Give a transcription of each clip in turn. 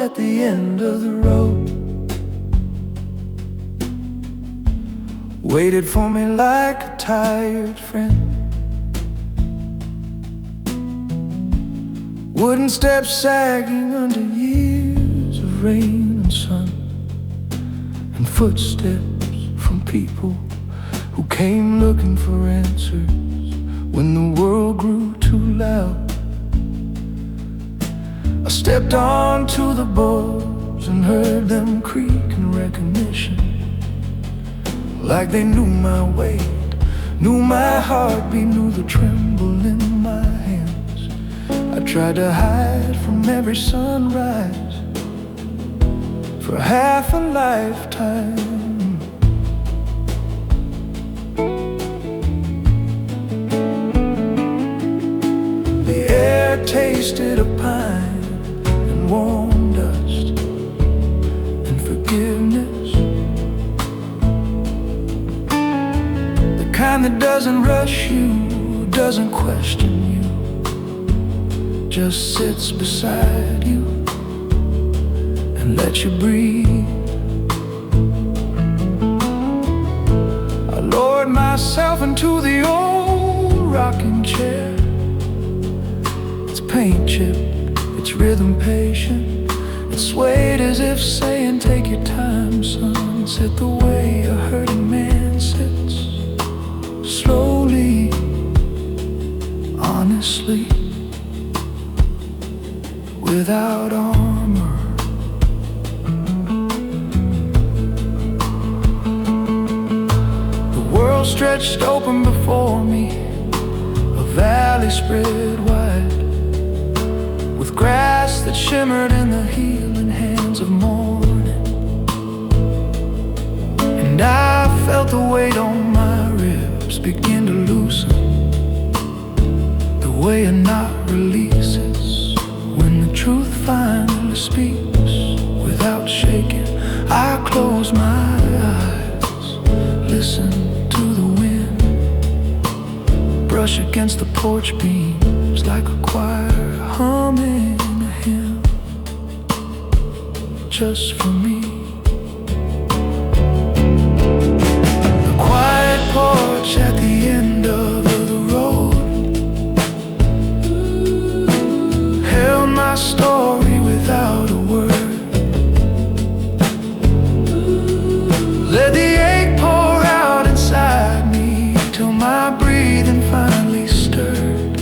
at the end of the road waited for me like a tired friend. Wooden steps sagging under years of rain and sun, and footsteps from people who came looking for answers when the world grew too loud. I stepped onto the boards and heard them creak in recognition, like they knew my weight, knew my heartbeat, knew the tremble in my hands. I tried to hide from every sunrise for half a lifetime. The air tasted of pine and warm dust and forgiveness, the kind that doesn't rush you, doesn't question you, just sits beside you and lets you breathe. I lowered myself into the old rocking chair. It's paint chipped, it's rhythm patient, it swayed as if saying, take your time, son. Sit the way a hurting man sits, slowly, honestly, without armor. The world stretched open before me, a valley spread wide, with grass that shimmered in the healing hands of morning. And I felt the weight on my ribs begin to loosen, the way a knot releases when the truth finally speaks without shaking. I close my eyes, listen to the wind brush against the porch beams like a choir humming a hymn just for me. The quiet porch at the end of the road held my story without a word, let the ache pour out inside me till my breathing finally stirred.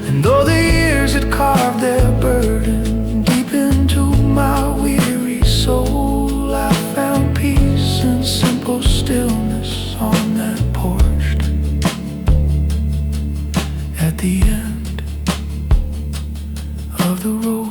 And though the years had carved their burden deep into my weary soul, I found peace and simple stillness on that porch at the end of the road.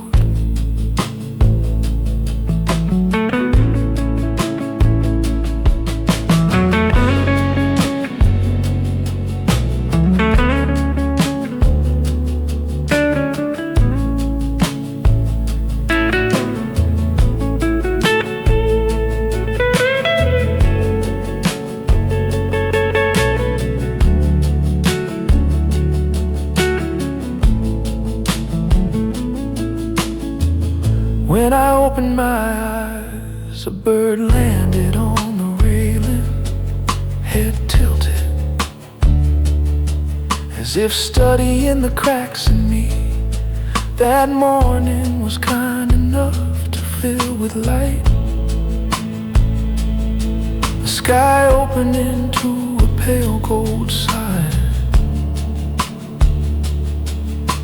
When I opened my eyes, a bird landed on the railing, head tilted, as if studying the cracks in me. That morning was kind enough to fill with light. The sky opened into a pale gold side,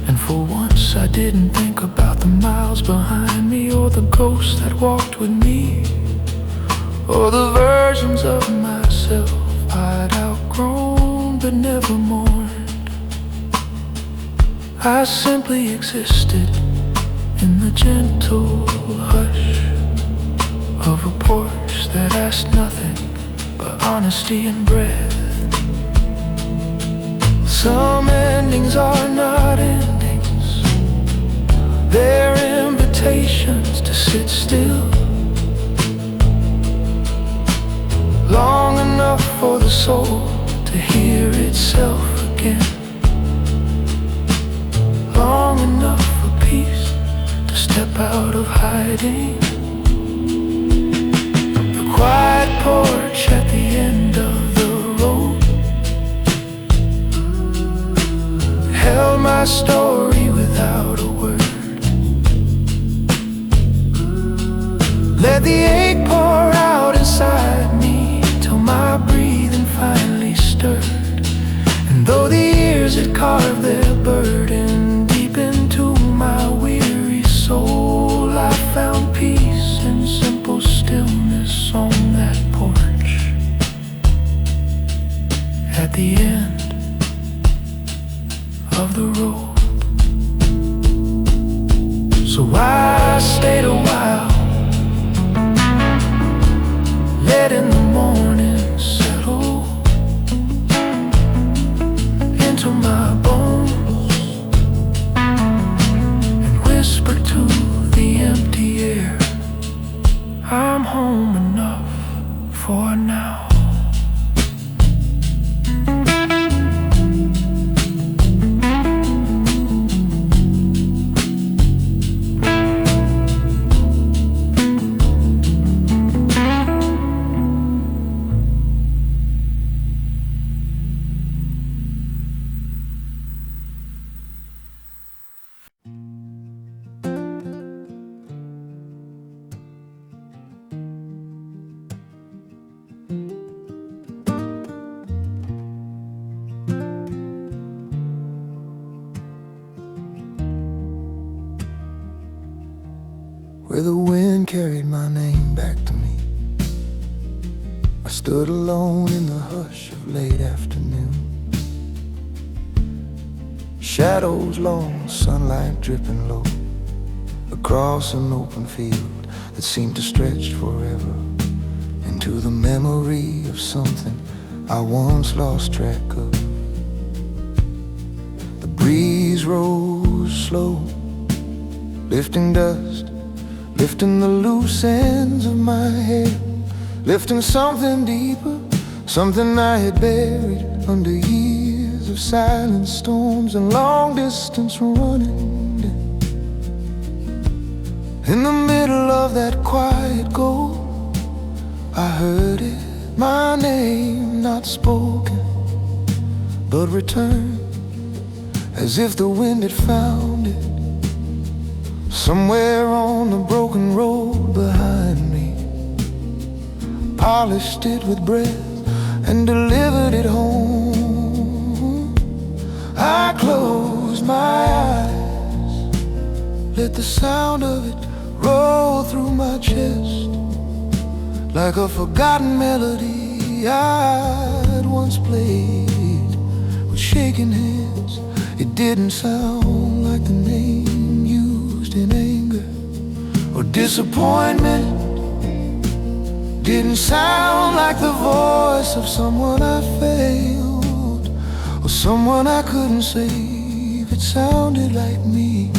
and for once I didn't think about the miles behind me, or the ghosts that walked with me, or the versions of myself I'd outgrown but never mourned. I simply existed in the gentle hush of a porch that asked nothing but honesty and breath. Some endings are not endings, they're invitations to sit still long enough for the soul to hear itself again, long enough for peace to step out of hiding. The quiet porch at the end of the road held my story without a word. Let the ache pour out inside me till my breathing finally stirred. And though the years had carved their burden deep into my weary soul, I found peace and simple stillness on that porch at the end of the road. So I stayed a while, letting the morning settle into my bones and whisper to the empty air, I'm home enough for now. Where the wind carried my name back to me, I stood alone in the hush of late afternoon. Shadows long, sunlight dripping low across an open field that seemed to stretch forever into the memory of something I once lost track of. The breeze rose slow, lifting dust, lifting the loose ends of my hair, lifting something deeper, something I had buried under years of silent storms and long distance running. In the middle of that quiet goal, I heard it, my name not spoken, but returned as if the wind had found it somewhere on the broken road behind me, polished it with breath and delivered it home. I closed my eyes, let the sound of it roll through my chest like a forgotten melody I'd once played with shaking hands. It didn't sound like the name used in anger or disappointment, didn't sound like the voice of someone I failed or someone I couldn't save. It sounded like me,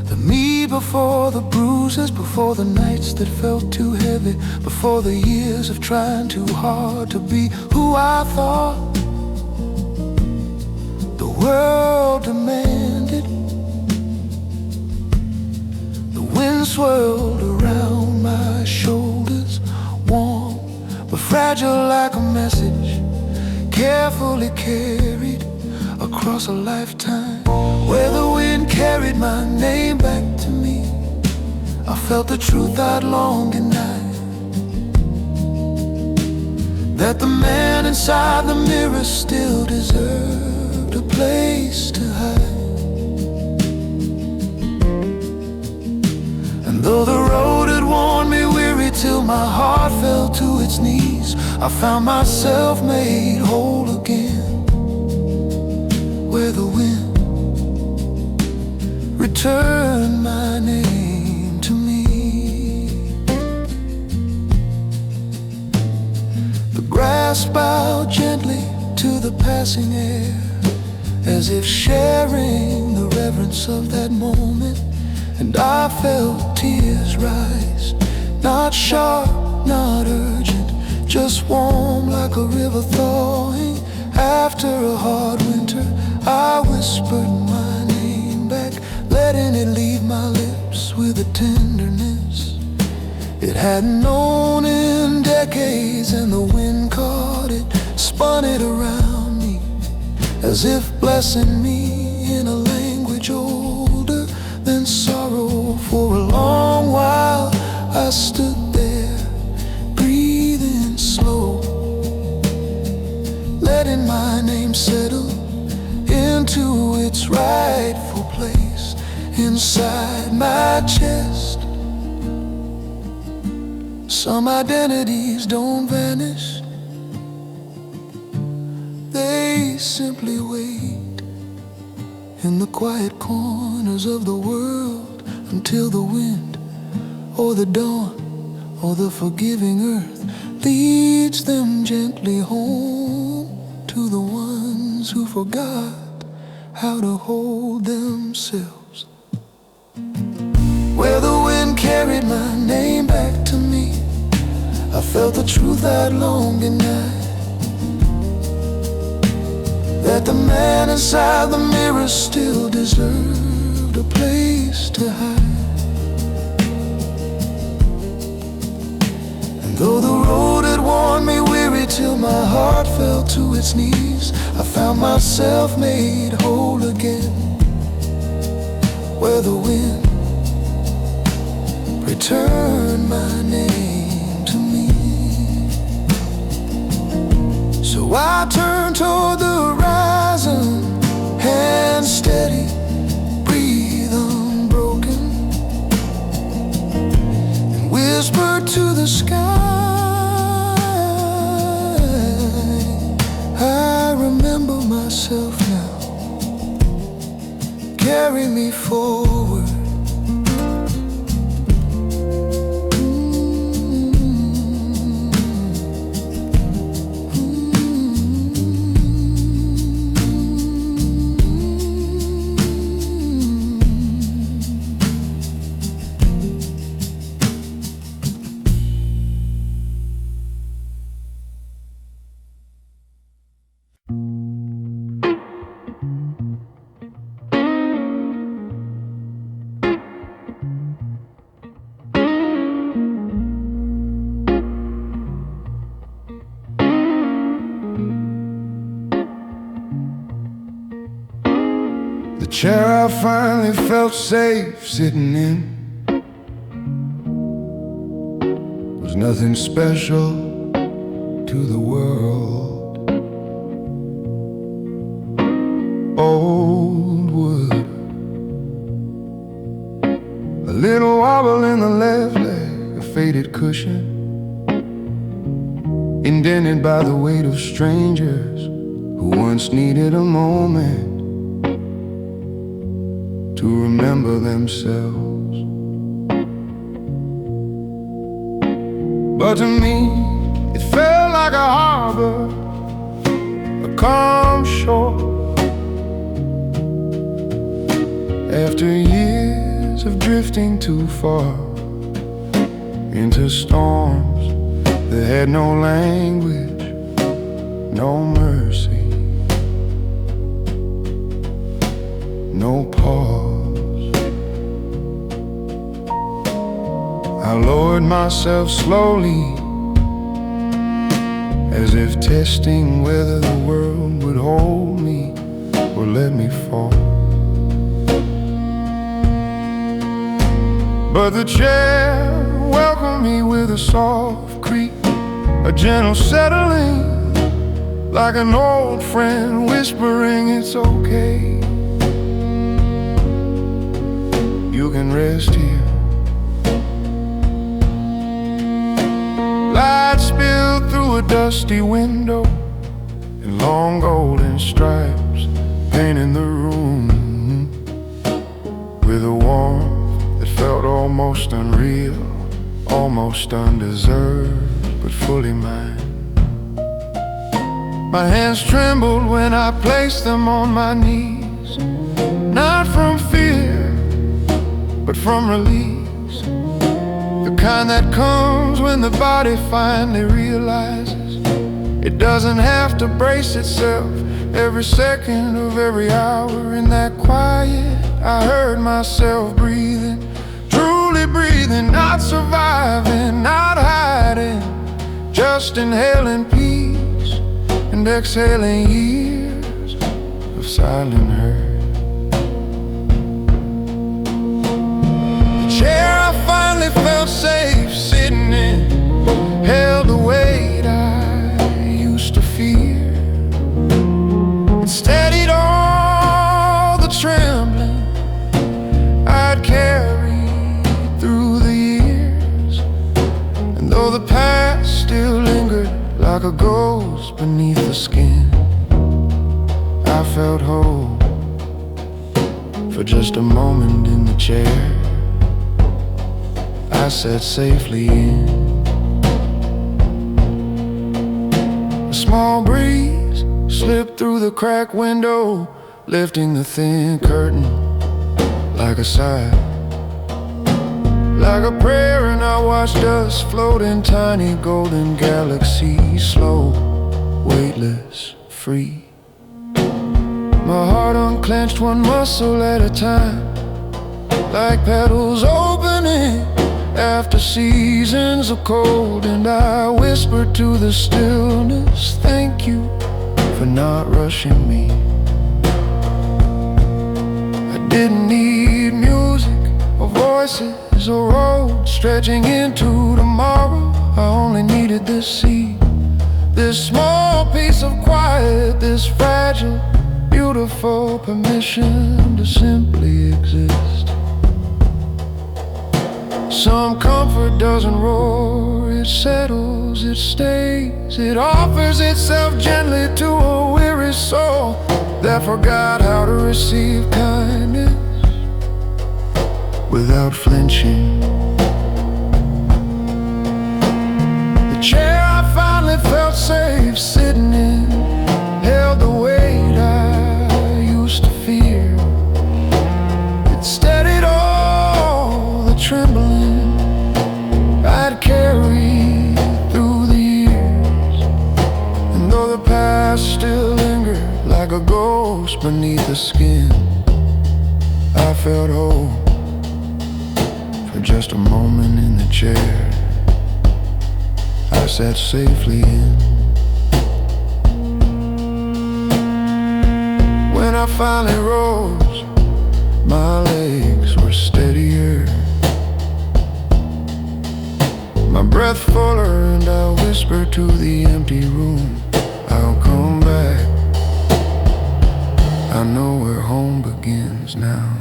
the me before the bruises, before the nights that felt too heavy, before the years of trying too hard to be who I thought the world demanded. The wind swirled around my shoulders, warm but fragile like a message carefully carried across a lifetime. Where the wind carried my name back to me, I felt the truth I'd long denied, that the man inside the mirror still deserved a place to hide. And though the road had worn me weary till my heart fell to its knees, I found myself made whole again, where the wind returned my name to me. The grass bowed gently to the passing air, as if sharing the reverence of that moment. And I felt tears rise, not sharp, not urgent, just warm like a river thawing after a hard winter. I whispered my name back, letting it leave my lips with a tenderness it hadn't known in decades, and the wind caught it, spun it around me, as if blessing me in a language older than sorrow. For a long while I stood there, breathing slow, letting my name settle into its rightful place inside my chest. Some identities don't vanish, they simply wait in the quiet corners of the world until the wind or the dawn or the forgiving earth leads them gently home to the ones who forgot how to hold themselves. Where the wind carried my name back to me, I felt the truth I'd long denied, that the man inside the mirror still deserved a place to hide. And though the road had worn me weary till my heart fell to its knees, I found myself made whole again, where the wind returned my name to me. So I turned toward the horizon, hands steady, breathe unbroken, and whispered to the sky, I remember myself now, carry me forward. The chair I finally felt safe sitting in was nothing special to the world. Old wood, a little wobble in the left leg, a faded cushion, indented by the weight of strangers who once needed a moment to remember themselves. But to me, it felt like a harbor, a calm shore, after years of drifting too far into storms that had no language, no mercy, no pause. I lowered myself slowly, as if testing whether the world would hold me or let me fall. But the chair welcomed me with a soft creak, a gentle settling, like an old friend whispering it's okay. You can rest here. Light spilled through a dusty window, and long golden stripes painting the room with a warmth that felt almost unreal, almost undeserved, but fully mine. My hands trembled when I placed them on my knees, not from fear, but from release. The kind that comes when the body finally realizes it doesn't have to brace itself every second of every hour. In that quiet, I heard myself breathing true breathing, not surviving, not hiding, just inhaling peace and exhaling years of silent hurt. The chair I finally felt safe sitting in held the weight I used to fear. It steadied all the trembling I'd carried through the years. And though the past still lingered like a ghost beneath the skin, I felt whole for just a moment in the chair I sat safely in. A small breeze slipped through the cracked window, lifting the thin curtain like a sigh, like a prayer, and I watched us float in tiny golden galaxies, slow, weightless, free. My heart unclenched one muscle at a time, like petals opening after seasons of cold. And I whispered to the stillness, thank you for not rushing me. I didn't need music or voices or roads stretching into tomorrow. I only needed this seed, this small piece of quiet, this fragile, beautiful permission to simply exist. Some comfort doesn't roar, it settles, it stays. It offers itself gently to a weary soul that forgot how to receive kindness without flinching. The chair I finally felt safe sitting in held the weight I used to fear. It steadied all the trembling I'd carried through the years. And though the past still lingered like a ghost beneath the skin, I felt whole for just a moment in the chair I sat safely in. When I finally rose, my legs were steadier, my breath fuller, and I whispered to the empty room, I'll come back. I know where home begins now.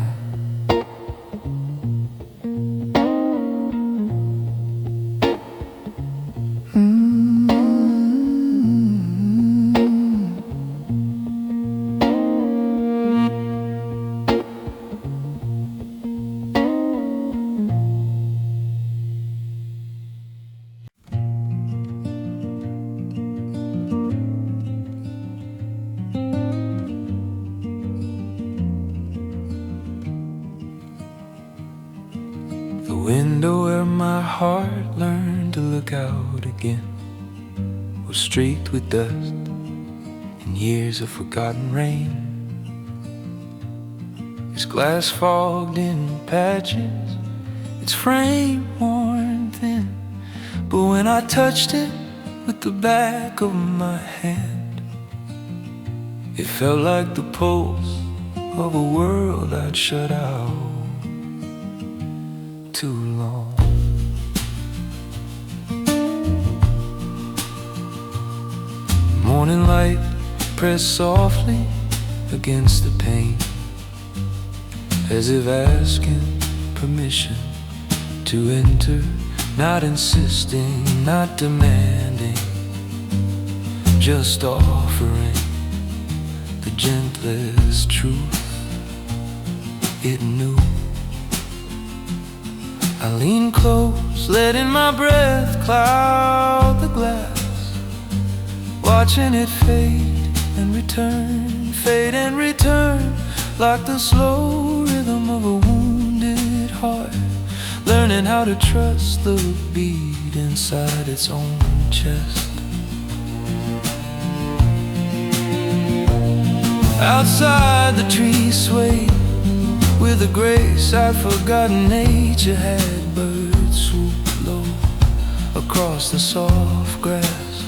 The window where my heart learned to look out again was streaked with dust and years of forgotten rain. Its glass fogged in patches, its frame worn thin, but when I touched it with the back of my hand, it felt like the pulse of a world I'd shut out too long. Morning light pressed softly against the pane, as if asking permission to enter, not insisting, not demanding, just offering the gentlest truth it knew. I leaned close, letting my breath cloud the glass, watching it fade and return, like the slow rhythm of a wounded heart, learning how to trust the beat inside its own chest. Outside the trees swayed with a grace I'd forgotten nature had, but across the soft grass,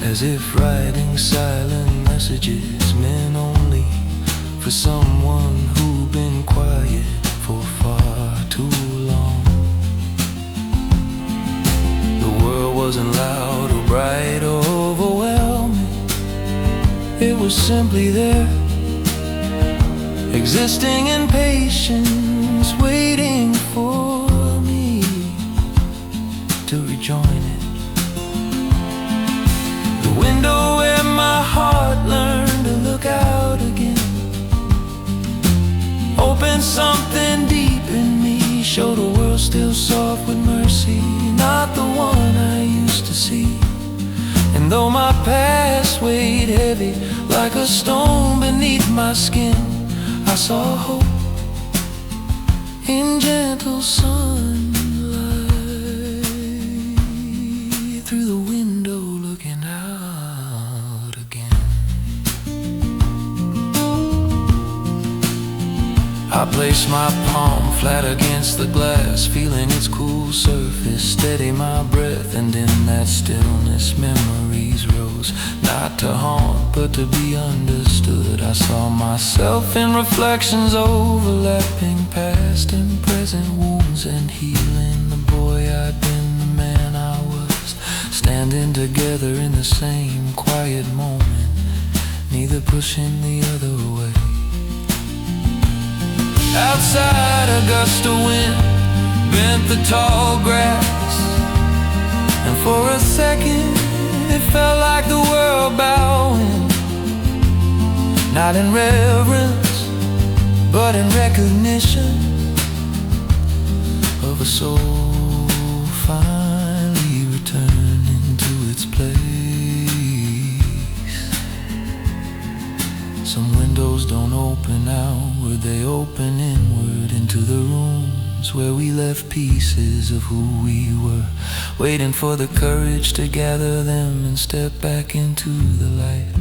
as if writing silent messages meant only for someone who'd been quiet for far too long. The world wasn't loud or bright or overwhelming. It was simply there, existing in patience, waiting for me to rejoin it. The window where my heart learned to look out again, opened something deep in me, showed a world still soft with mercy, not the one I used to see. And though my past weighed heavy like a stone beneath my skin, I saw hope in gentle sunlight through the window looking out again. I placed my palm flat against the glass, feeling its cool surface steady my breath, and in that stillness memories rose, not to haunt but to be understood. I saw myself in reflections overlapping past and present wounds, and healing the boy I'd been, the man I was, standing together in the same quiet moment, neither pushing the other away. Outside a gust of wind bent the tall grass, and for a second it felt like the world bowing, not in reverence but in recognition of a soul finally returning to its place. Some windows don't open outward, they open inward into the rooms where we left pieces of who we were, waiting for the courage to gather them and step back into the light.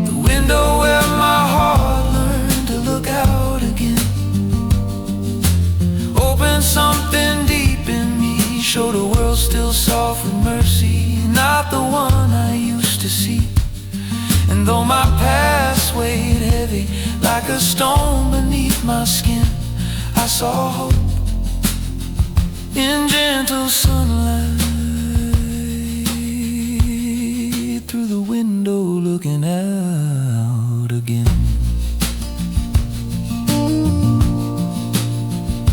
The window where my heart learned to look out again, opened something deep in me, showed a world still soft with mercy, not the one I used to see. And though my past weighed heavy like a stone beneath my skin, I saw hope in gentle sunlight through the window looking out again.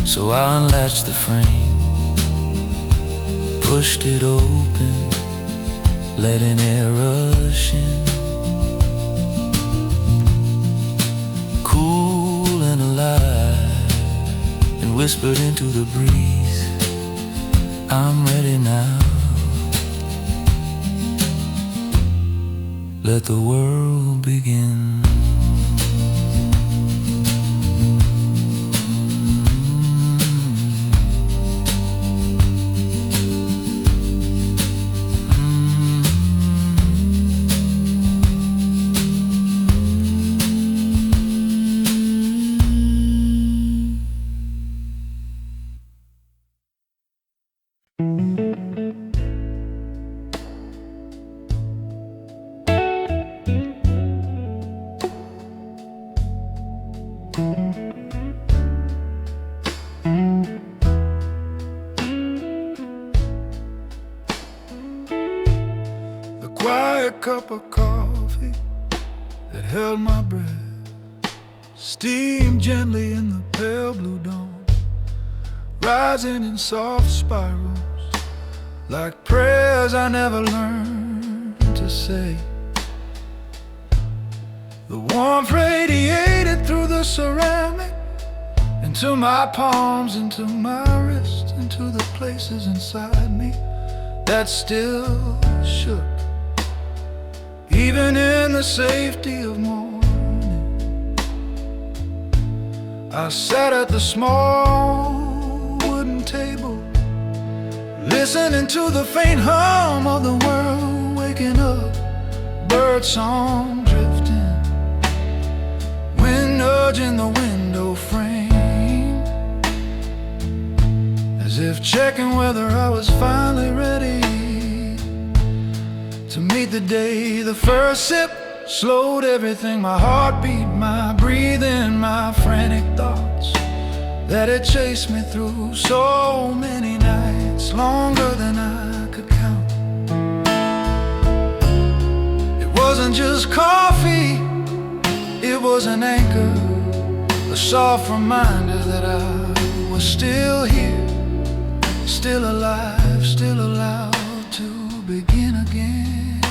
So I unlatched the frame, pushed it open, letting air rush in, cool and alive, and whispered into the breeze, I'm ready now. Let the world begin. The quiet cup of coffee that held my breath steamed gently in the pale blue dawn, rising in soft spirals like prayers I never learned to say. The warmth radiated through the ceramic into my palms, into my wrists, into the places inside me that still shook, even in the safety of morning. I sat at the small wooden table, listening to the faint hum of the world waking up, birdsong drifting, wind nudging the window frame, as as if checking whether I was finally ready to meet the day. The first sip slowed everything, my heartbeat, my breathing, my frantic thoughts that had chased me through so many nights, longer than I could count. It wasn't just coffee, it was an anchor, a soft reminder that I was still here, still alive, still allowed to begin again.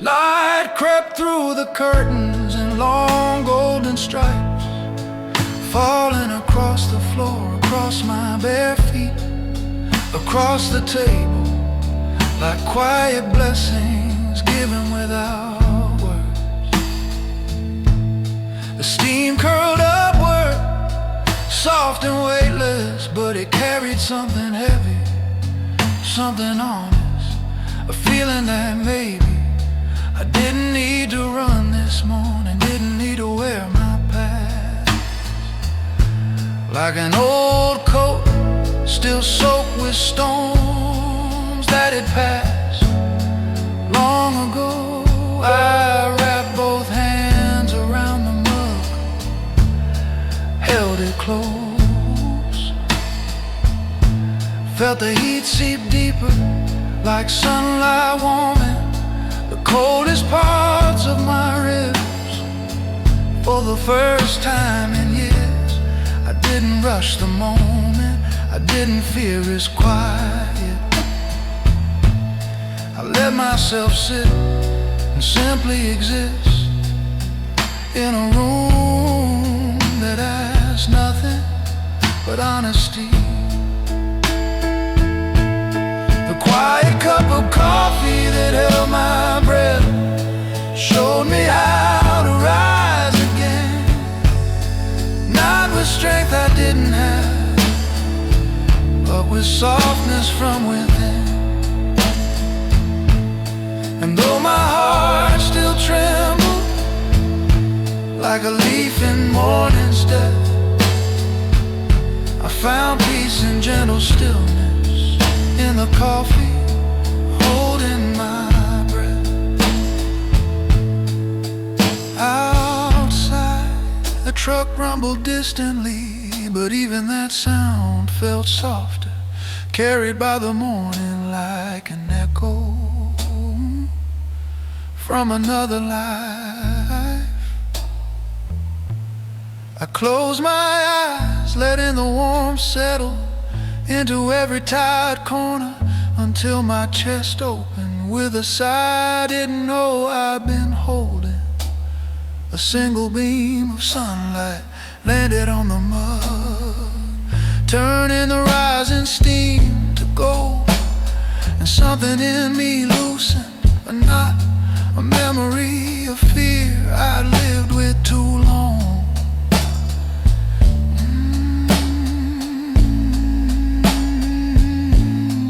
Light crept through the curtains in long golden stripes, falling across the floor, across my bare feet, across the table, like quiet blessings given without words. The steam curled upward, soft and weightless, but it carried something heavy, something honest, a feeling that maybe I didn't need to run this morning, didn't need to wear my past. Like an old coat, still soaked with storms that had passed long ago. I wrapped both hands around the mug, held it close, felt the heat seep deeper, like sunlight warming the coldest parts of my ribs. For the first time in years, I didn't rush the moment, I didn't fear its quiet. I let myself sit and simply exist in a room that asked nothing but honesty. The quiet cup of coffee that held my breath showed me how to rise again, not with strength I didn't have, but with softness from within. And though my heart still trembled like a leaf in morning's death, I found peace in gentle stillness in the coffee, holding my breath. Outside, the truck rumbled distantly, but even that sound felt softer, carried by the morning like an echo from another life. I closed my eyes, letting the warmth settle into every tight corner until my chest opened with a sigh I didn't know I'd been holding. A single beam of sunlight landed on the mud, turning the rising steam to gold, and something in me loosened, a knot, a memory of fear I'd lived with too long.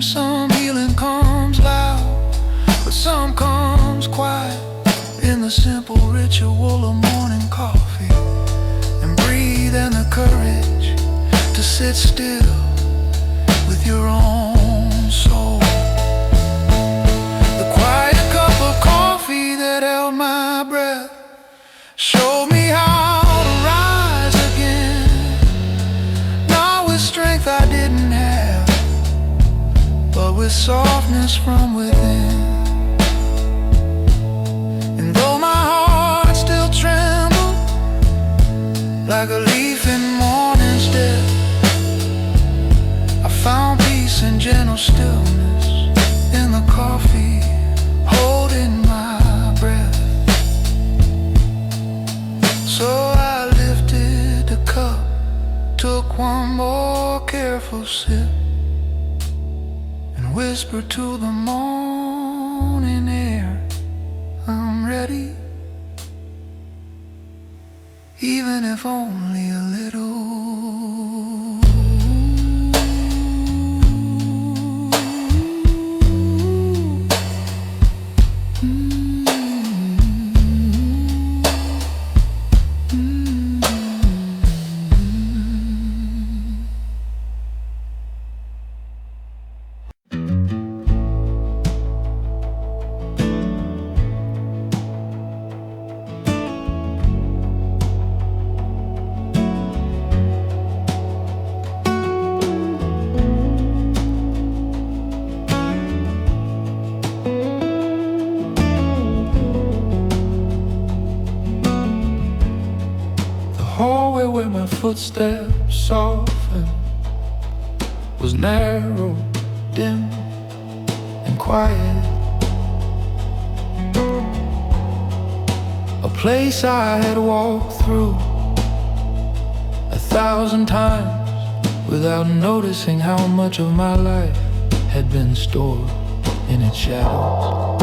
Some healing comes loud, but some comes quiet in the simple ritual of morning coffee, and breathe and the courage to sit still with your own soul. The quiet cup of coffee that held my breath showed me how to rise again, not with strength I didn't have, but with softness from within. And though my heart still trembled like a leaf in morning's death, I found peace in gentle stillness in the coffee, holding my breath. So I lifted the cup, took one more careful sip, and whispered to the morning air, I'm ready, even if only a little. footsteps softened, was narrow, dim, and quiet. A place I had walked through 1,000 times without noticing how much of my life had been stored in its shadows.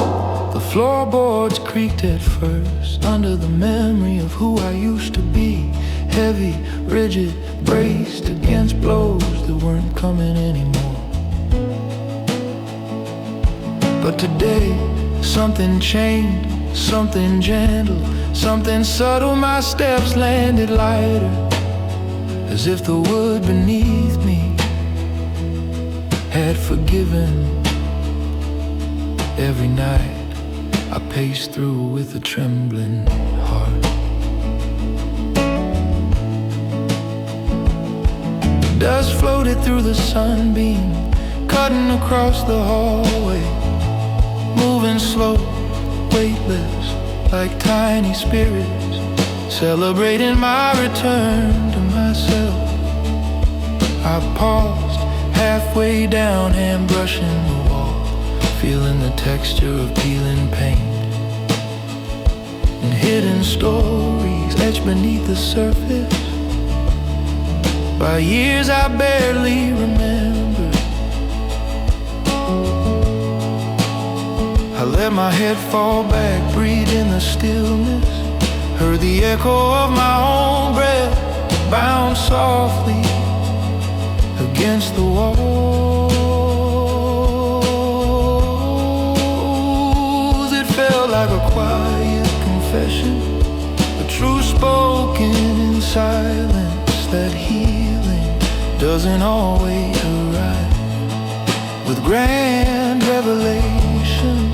The floorboards creaked at first under the memory of who I used to be. Heavy, rigid, braced against blows that weren't coming anymore. But today, something changed, something gentle, something subtle. My steps landed lighter, as if the wood beneath me had forgiven. Every night I paced through with a trembling heart. Dust floated through the sunbeam, cutting across the hallway, moving slow, weightless, like tiny spirits, celebrating my return to myself. I paused halfway down, hand brushing the wall, feeling the texture of peeling paint, and hidden stories etched beneath the surface by years I barely remember. I let my head fall back, breathed in the stillness, heard the echo of my own breath bounce softly against the walls. It felt like a quiet confession, a truth spoken in silence, that healing doesn't always arrive with grand revelation,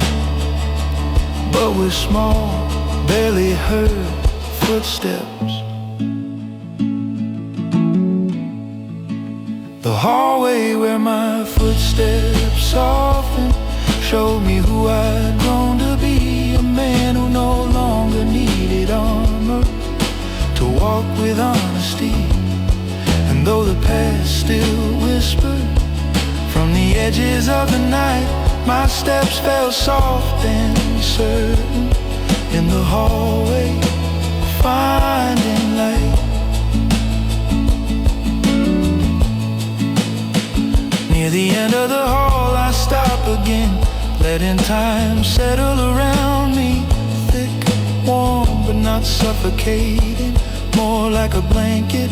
but with small, barely heard footsteps. The hallway where my footsteps softened showed me who I'd grown to be, a man who no longer needed armor to walk with honesty. And though the past still whispered from the edges of the night, my steps fell soft and certain in the hallway, finding light. Near the end of the hall I stop again, letting time settle around me, thick, warm, but not suffocating, more like a blanket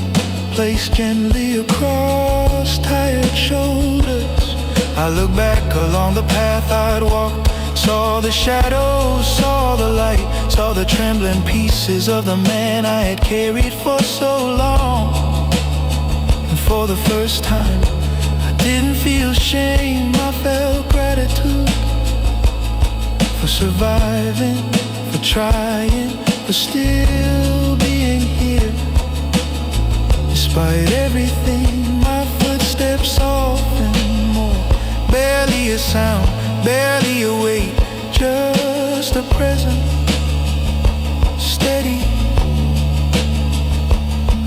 placed gently across tired shoulders. I look back along the path I'd walked, saw the shadows, saw the light, saw the trembling pieces of the man I had carried for so long. And for the first time, I didn't feel shame, I felt gratitude for surviving, for trying, for still being here. Despite everything, my footsteps softened more. Barely a sound, barely a weight, just a presence, steady,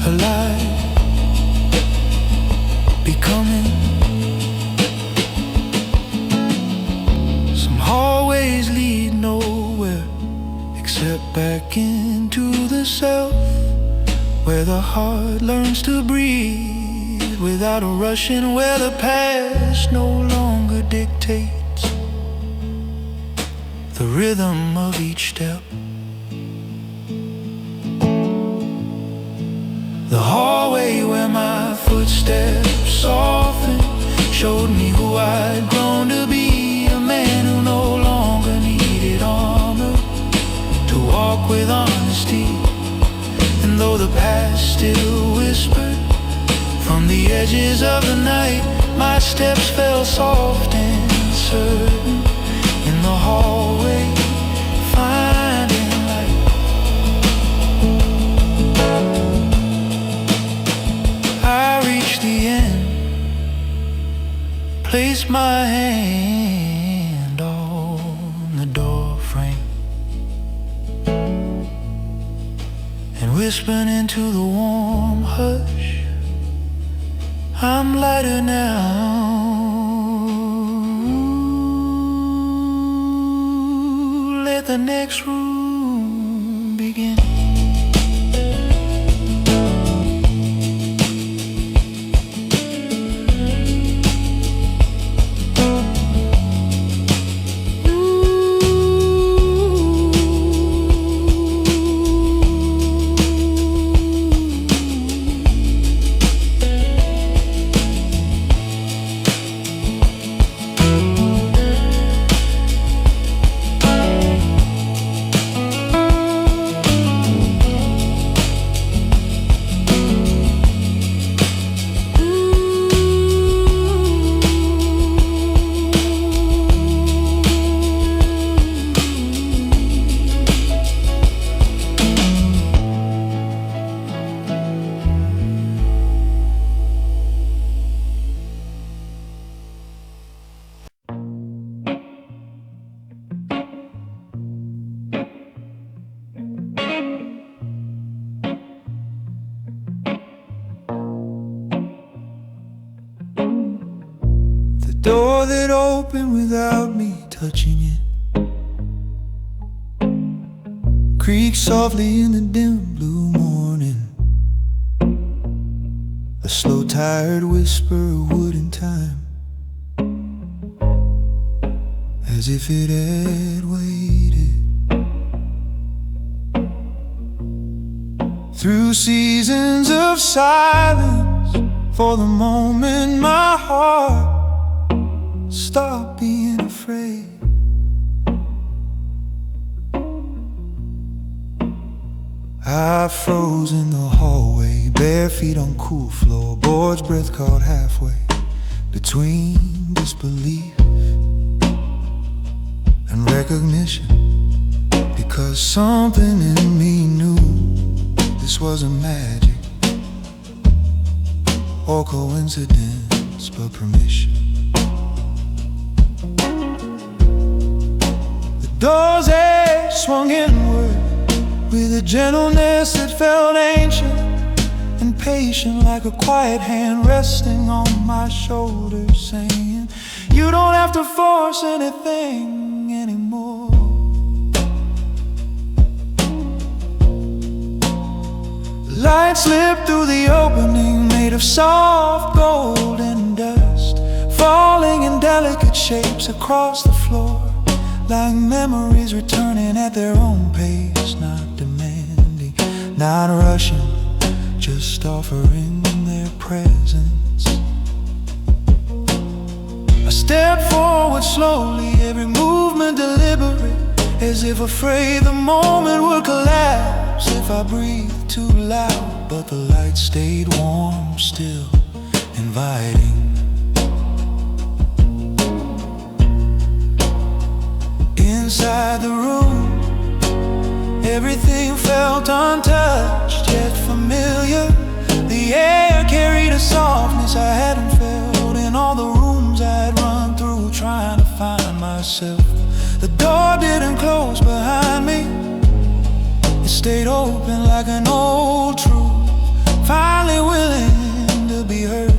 alive, becoming. Some hallways lead nowhere except back into the self, where the heart learns to breathe without a rushing, where the past no longer dictates the rhythm of each step. The hallway where my footsteps softened showed me who I'd grown to be, a man who no longer needed armor to walk with honesty. And though the past still whispered from the edges of the night, my steps fell soft and certain in the hallway, finding light. I reached the end, placed my hand on the door frame, and whispered into the warm hush, I'm lighter now. Let the next room begin. Door that opened without me touching it creaks softly in the dim blue morning. A slow tired whisper of wood in time, as if it had waited. Through seasons of silence, for the moment my heart stop being afraid. I froze in the hallway, bare feet on cool floorboards, breath caught halfway between disbelief and recognition, because something in me knew this wasn't magic or coincidence, but permission. Doors they swung inward with a gentleness that felt ancient and patient, like a quiet hand resting on my shoulder, saying, you don't have to force anything anymore. Light slipped through the opening, made of soft gold and dust, falling in delicate shapes across the floor, like memories returning at their own pace, not demanding, not rushing, just offering their presence. I stepped forward slowly, every movement deliberate, as if afraid the moment would collapse if I breathed too loud. But the light stayed warm, still inviting. Inside the room, everything felt untouched yet familiar. The air carried a softness I hadn't felt in all the rooms I'd run through trying to find myself. The door didn't close behind me, it stayed open like an old truth, finally willing to be heard.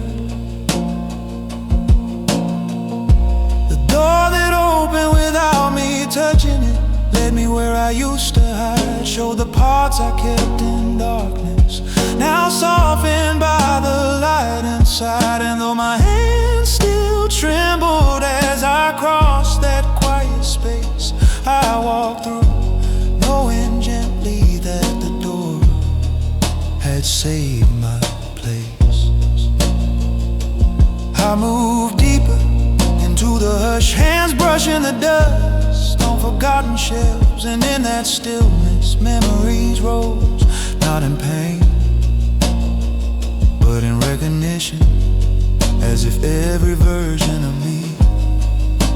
The door that opened without me touching it led me where I used to hide, showed the parts I kept in darkness, now softened by the light inside. And though my hands still trembled as I crossed that quiet space, I walked through, knowing gently that the door had saved my place. I moved deeper into the hush, hands brushing the dust on forgotten shelves, and in that stillness memories rose, not in pain but in recognition, as if every version of me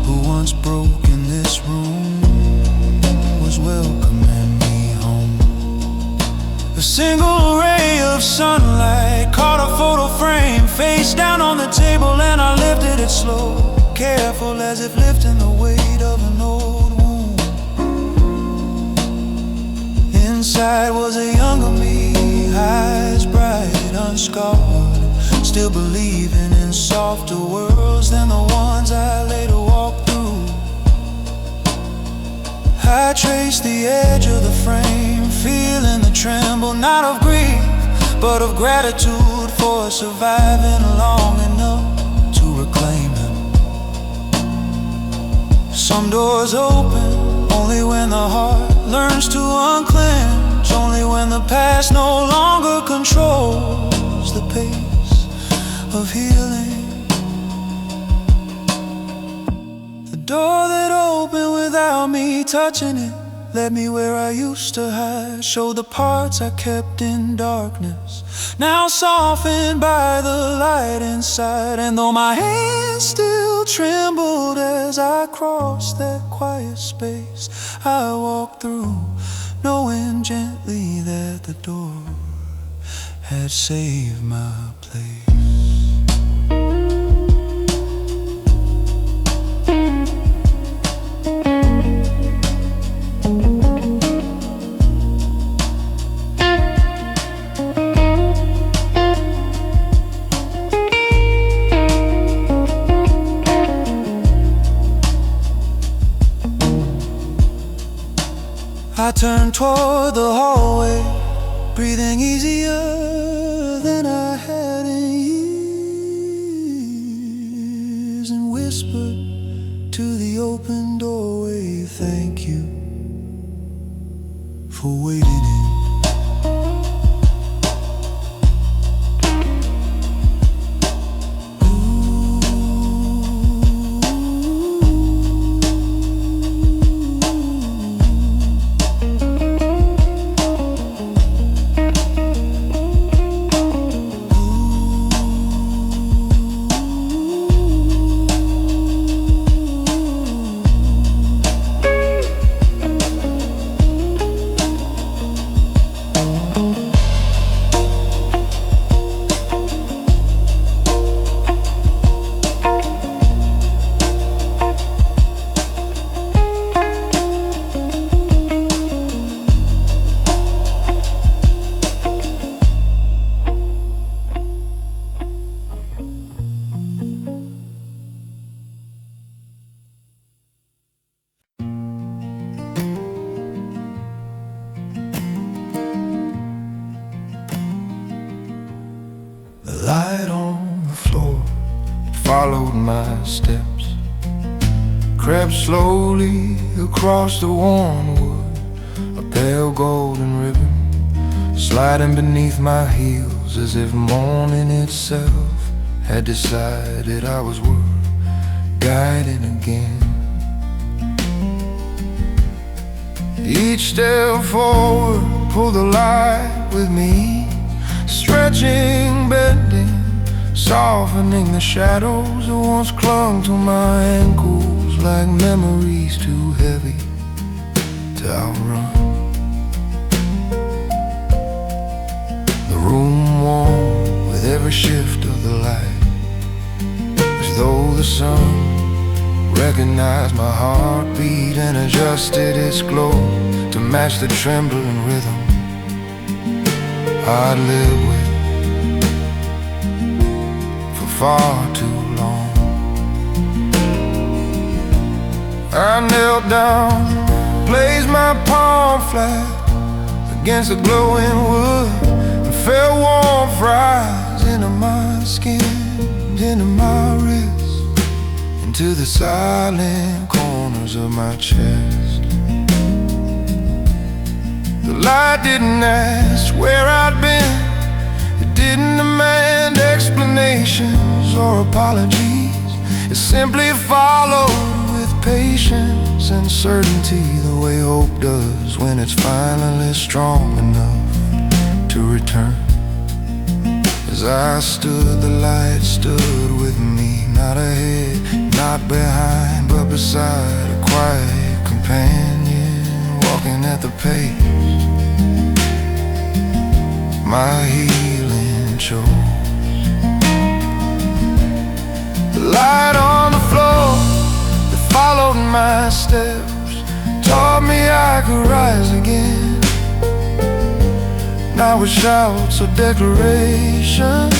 who once broke in this room was welcoming me home. A single ray of sunlight caught a photo frame face down on the table, and I lifted it slow, careful as if lifting the weight of an old wound. Inside was a younger me, eyes bright, unscarred, still believing in softer worlds than the ones I later walked through. I traced the edge of the frame, feeling the tremble, not of grief, but of gratitude for surviving long enough to reclaim him. Some doors open only when the heart learns to unclench, only when the past no longer controls the pace of healing. The door that opened without me touching it led me where I used to hide, showed the parts I kept in darkness, now softened by the light inside. And though my hands still trembled as I crossed that quiet space, I walked through, knowing gently that the door had saved my place. I turned toward the hallway, breathing easier than I had in years, and whispered to the open doorway, thank you for waiting in. The light on the floor followed my steps, crept slowly across the worn wood, a pale golden ribbon sliding beneath my heels, as if morning itself had decided I was worth guiding again. Each step forward pulled the light with me, stretching, bending, softening the shadows that once clung to my ankles like memories too heavy to outrun. The room warm with every shift of the light, as though the sun recognized my heartbeat and adjusted its glow to match the trembling rhythm I'd lived with for far too long. I knelt down, placed my palm flat against the glowing wood, and felt warmth rise into my skin, into my wrist, into the silent corners of my chest. The light didn't ask where I'd been, it didn't demand explanations or apologies. It simply followed with patience and certainty, the way hope does when it's finally strong enough to return. As I stood, the light stood with me, not ahead, not behind, but beside a quiet companion, walking at the pace my healing chose. The light on the floor that followed my steps taught me I could rise again, not with shouts or declarations,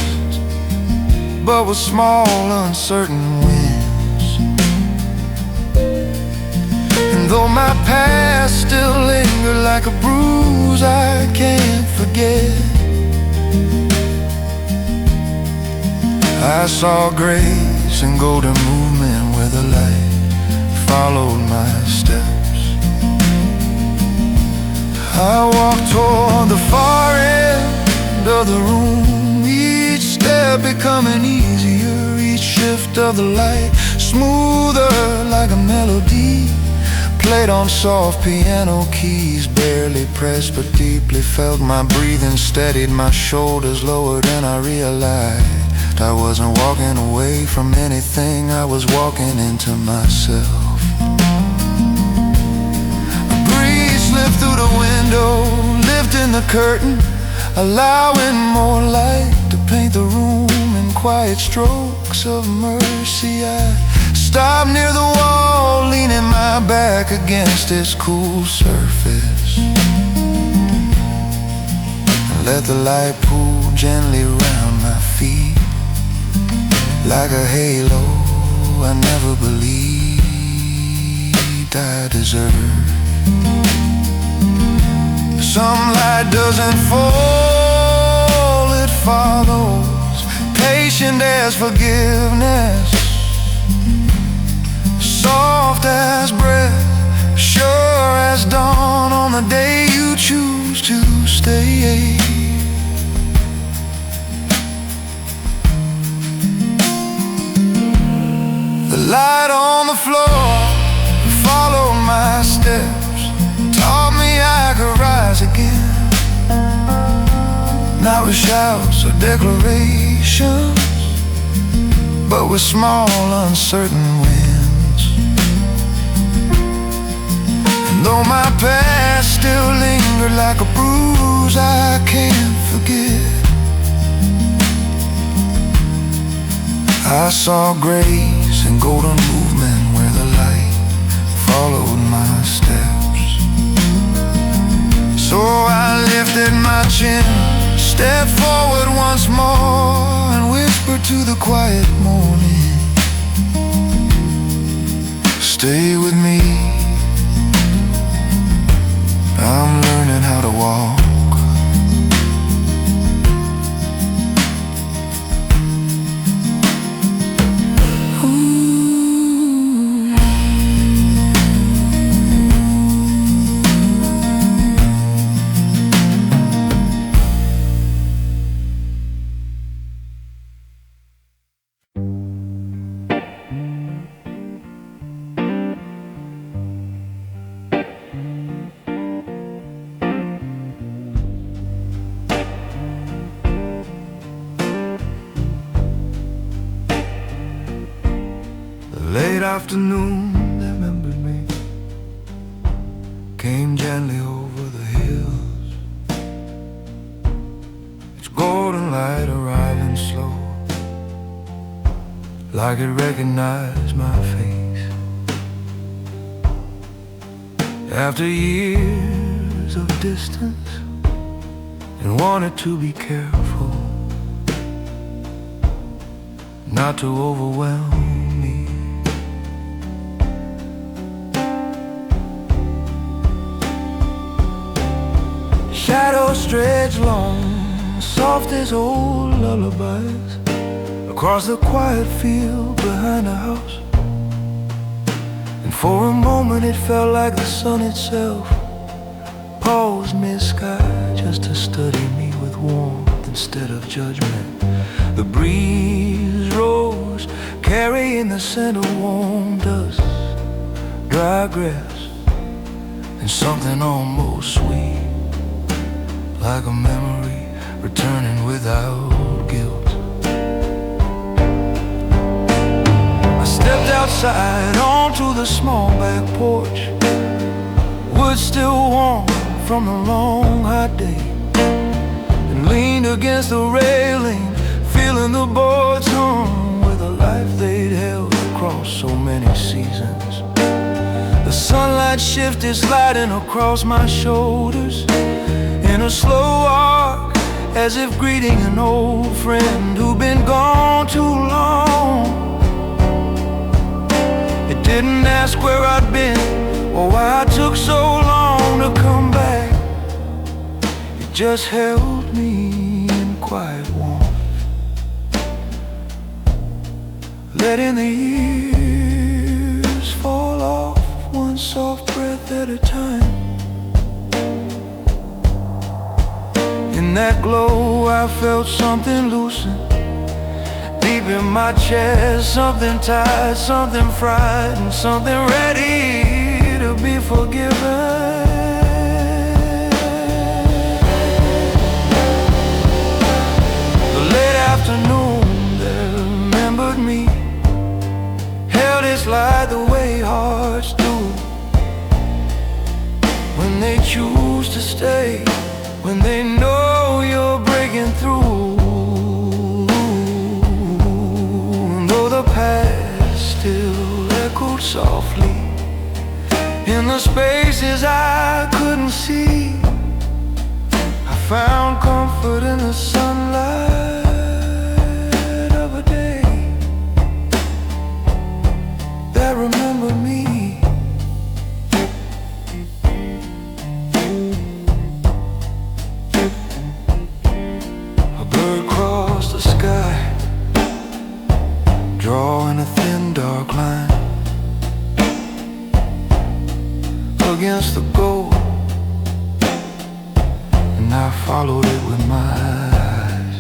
but with small, uncertain winds. And though my past still lingers like a bruise I can't forget, I saw grace and golden movement where the light followed my steps. I walked toward the far end of the room, each step becoming easier, each shift of the light smoother like a melody played on soft piano keys, barely pressed but deeply felt. My breathing steadied, my shoulders lowered, and I realized I wasn't walking away from anything, I was walking into myself. A breeze slipped through the window, lifting the curtain, allowing more light to paint the room in quiet strokes of mercy. I stopped near the wall, leaning my back against its cool surface, and let the light pool gently round my feet like a halo I never believed I deserved. Some light doesn't fall, it follows, patient as forgiveness, soft as breath, sure as dawn on the day you choose to stay. The light on the floor followed my steps, taught me I could rise again, not with shouts or declarations, but with small, uncertain winds. And though my past still lingered like a bruise I can't forget, I saw grace and golden movement where the light followed my steps. So I lifted my chin, stepped forward once more, and whispered to the quiet morning, stay with me, I'm learning how to walk. Late afternoon remembered me, came gently over the hills, its golden light arriving slow, like it recognized my face. After years of distance, and wanted to be careful not to overwhelm me. Shadows stretch long, soft as old lullabies, across the quiet field behind the house. And for a moment it felt like the sun itself paused mid-sky just to study me with warmth instead of judgment. The breeze rose, carrying the scent of warm dust, dry grass, and something almost sweet, like a memory returning without guilt. I stepped outside onto the small back porch, wood still warm from the long hot day, and leaned against the railing, feeling the boards hum with a life they'd held across so many seasons. The sunlight shifted, sliding across my shoulders in a slow arc, as if greeting an old friend who'd been gone too Didn't ask where I'd been or why I took so long to come back. It just held me in quiet warmth, letting the years fall off one soft breath at a time. In that glow I felt something loosen deep in my chest, something tight, something frightened, something ready to be forgiven. The late afternoon that remembered me held its light the way hearts do when they choose to stay, when they know you're breaking through. And though the past still echoed softly in the spaces I couldn't see, I found comfort in the sunlight of a day that remembered me. Drawing a thin dark line against the gold, and I followed it with my eyes,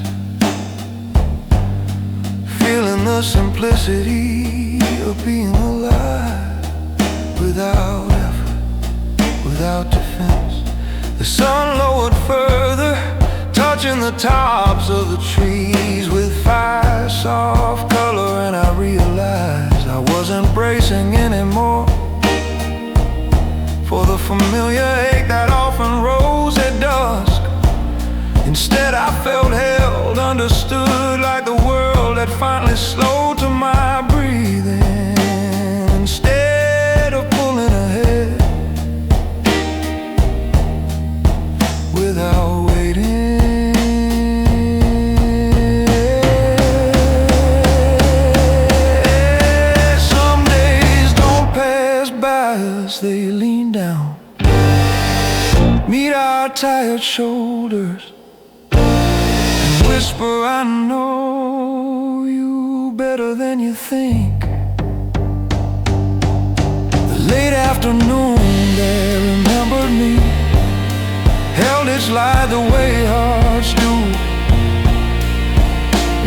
feeling the simplicity of being alive, without effort, without defense. The sun lowered further, touching the tops of the trees with fire, soft color, and I realized I wasn't bracing anymore for the familiar ache that often rose at dusk. Instead I felt held, understood, like the world had finally slowed to my breathing. Instead of pulling ahead without waiting, they lean down, meet our tired shoulders, and whisper, I know you better than you think. The late afternoon that remembered me held its light the way hearts do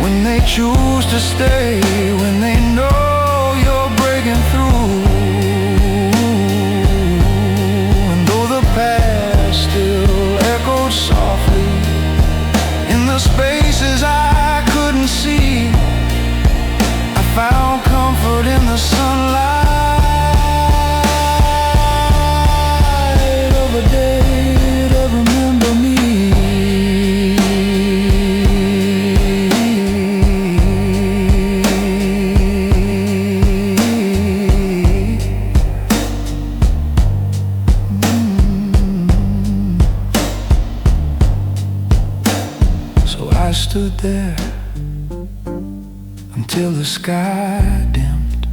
when they choose to stay, when they know you're breaking through. Still echoed softly in the spaces I couldn't see, I found comfort in the sunlight of a day to remember me. I stood there until the sky dimmed,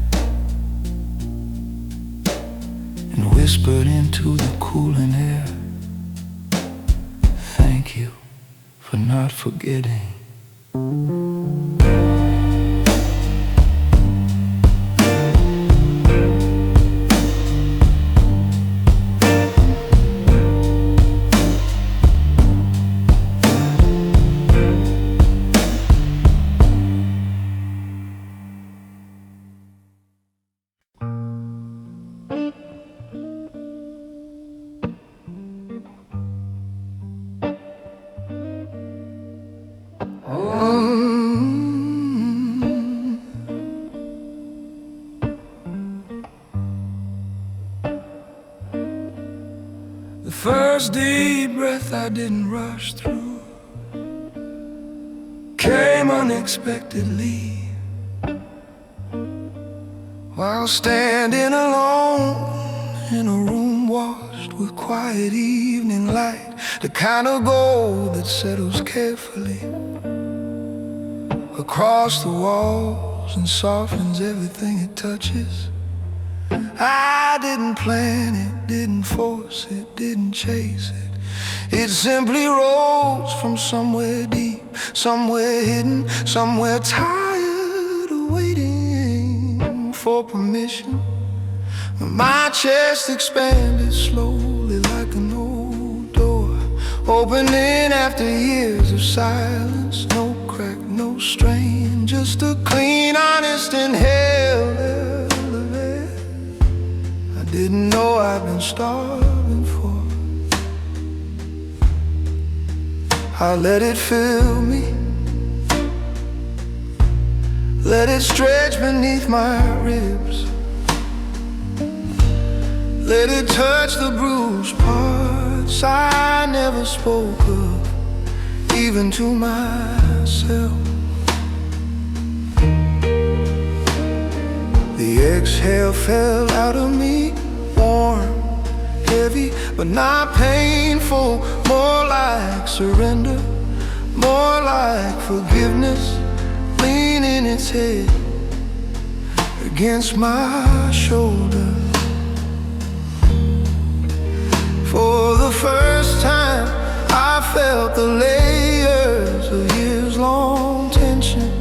and whispered into the cooling air, thank you for not forgetting. The first deep breath I didn't rush through came unexpectedly while standing alone in a room washed with quiet evening light, the kind of gold that settles carefully across the walls and softens everything it touches. I didn't plan it, didn't force it, didn't chase it. It simply rose from somewhere deep, somewhere hidden, somewhere tired of waiting for permission. My chest expanded slowly like an old door, opening after years of silence. No crack, no strain, just a clean, honest inhale. I didn't know I'd been starving for. I let it fill me, let it stretch beneath my ribs, let it touch the bruised parts I never spoke of, even to myself. The exhale fell out of me, warm, heavy, but not painful. More like surrender, more like forgiveness, leaning its head against my shoulder. For the first time, I felt the layers of years-long tension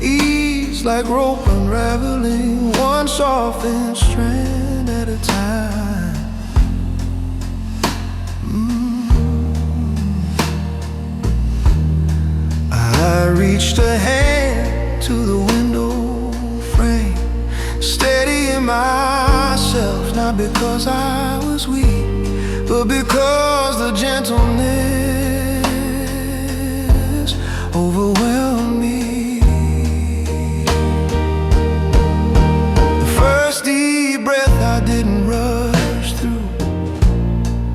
ease like rope unraveling, one softened strand at a time. I reached a hand to the window frame, steadying myself, not because I was weak, but because the gentleness overwhelmed me. The first deep breath I didn't rush through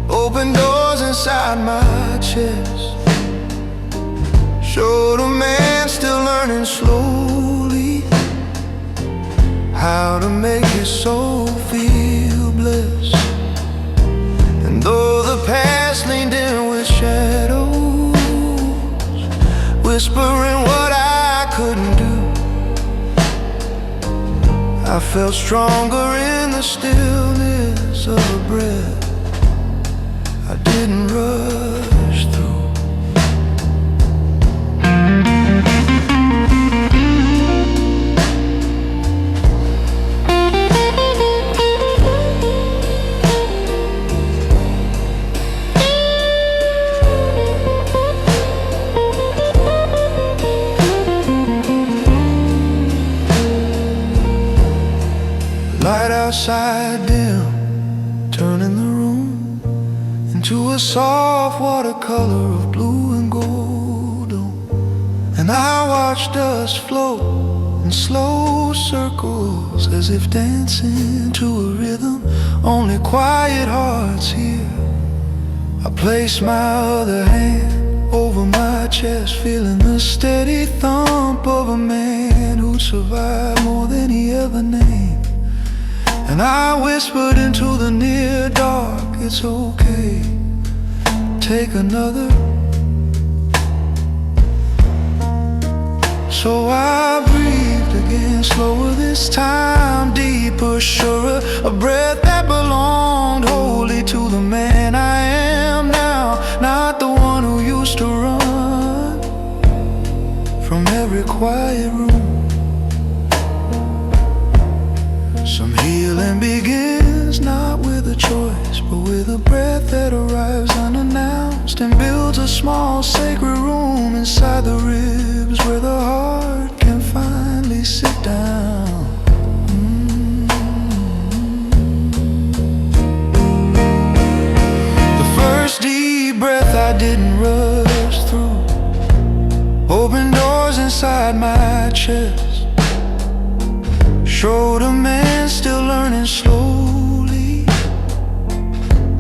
opened doors inside my chest, showed a man still learning slowly how to make his soul feel blessed. And though the past leaned in with shadows, whispering what I couldn't do, I felt stronger in the stillness of a breath I didn't rush through. Light outside dim, turning the room into a soft watercolor of blue and gold. And I watched us float in slow circles, as if dancing to a rhythm only quiet hearts hear. I placed my other hand over my chest, feeling the steady thump of a man who'd survived more than he ever named. And I whispered into the near dark, it's okay, take another. So I breathed again, slower this time, deeper, surer, a breath that belonged wholly to the man I am now, not the one who used to run from every quiet room. Some healing begins not with a choice, but with a breath that arrives unannounced and builds a small sacred room inside the ribs where the heart can finally sit down. The first deep breath I didn't rush through opened doors inside my chest, showed a man still learning slowly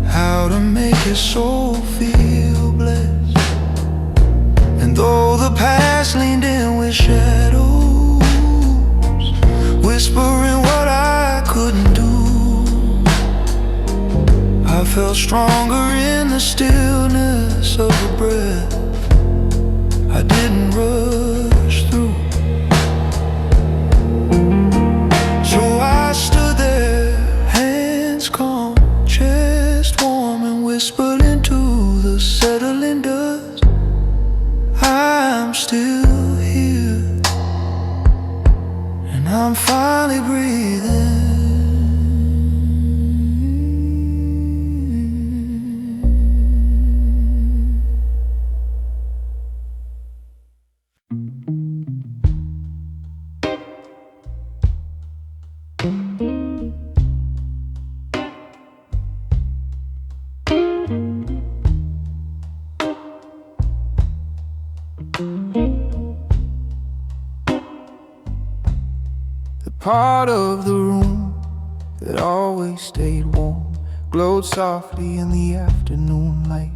how to make his soul feel blessed. And though the past leaned in with shadows, whispering what I couldn't do, I felt stronger in the stillness of a breath I didn't rush through. So I stood there, I'm finally breathing. The part of the room that always stayed warm glowed softly in the afternoon light.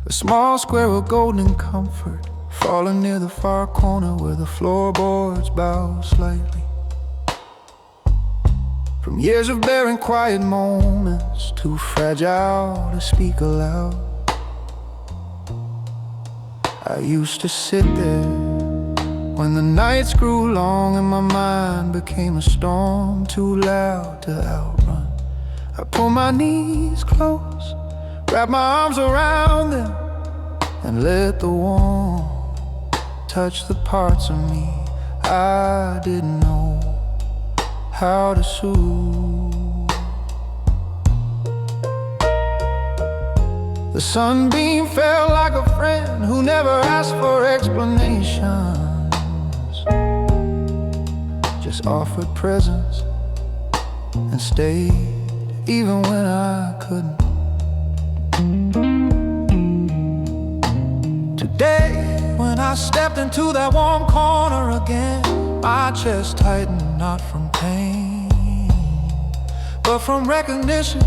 A small square of golden comfort falling near the far corner where the floorboards bow slightly. From years of bearing quiet moments, too fragile to speak aloud, I used to sit there when the nights grew long and my mind became a storm too loud to outrun. I pulled my knees close, wrapped my arms around them, and let the warmth touch the parts of me I didn't know how to soothe. The sunbeam felt like a friend who never asked for explanations, just offered presence and stayed even when I couldn't. Today, when I stepped into that warm corner again, my chest tightened, not from pain, but from recognition,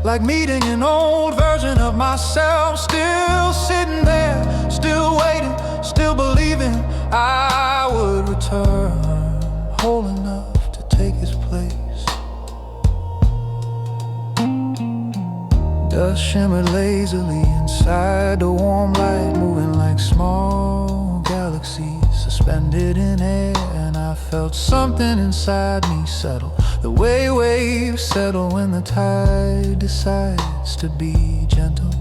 like meeting an old version of myself. Still sitting there, still waiting, still believing I would return, whole enough to take his place. Dust shimmered lazily inside the warm light, moving like small galaxies suspended in air. And I felt something inside me settle, the way waves settle when the tide decides to be gentle.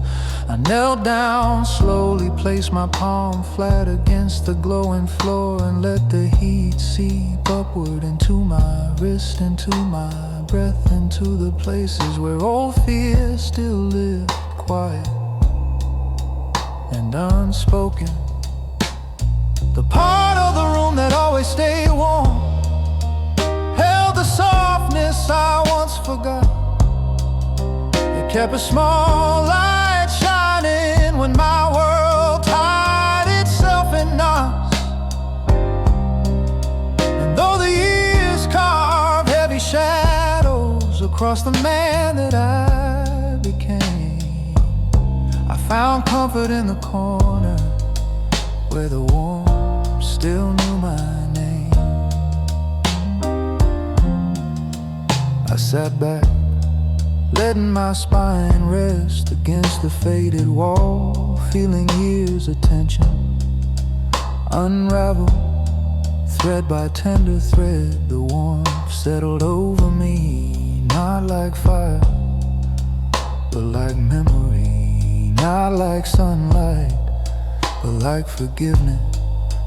I knelt down slowly, placed my palm flat against the glowing floor, and let the heat seep upward into my wrist, into my breath, into the places where old fears still live quiet and unspoken. The part of the room that always stayed warm held the softness I once forgot. It kept a small light shining when my world tied itself in knots. And though the years carved heavy shadows across the man that I became, I found comfort in the corner where the warmth still knew my name. I sat back, letting my spine rest against the faded wall, feeling years of tension unravel thread by tender thread. The warmth settled over me, not like fire, but like memory, not like sunlight, but like forgiveness,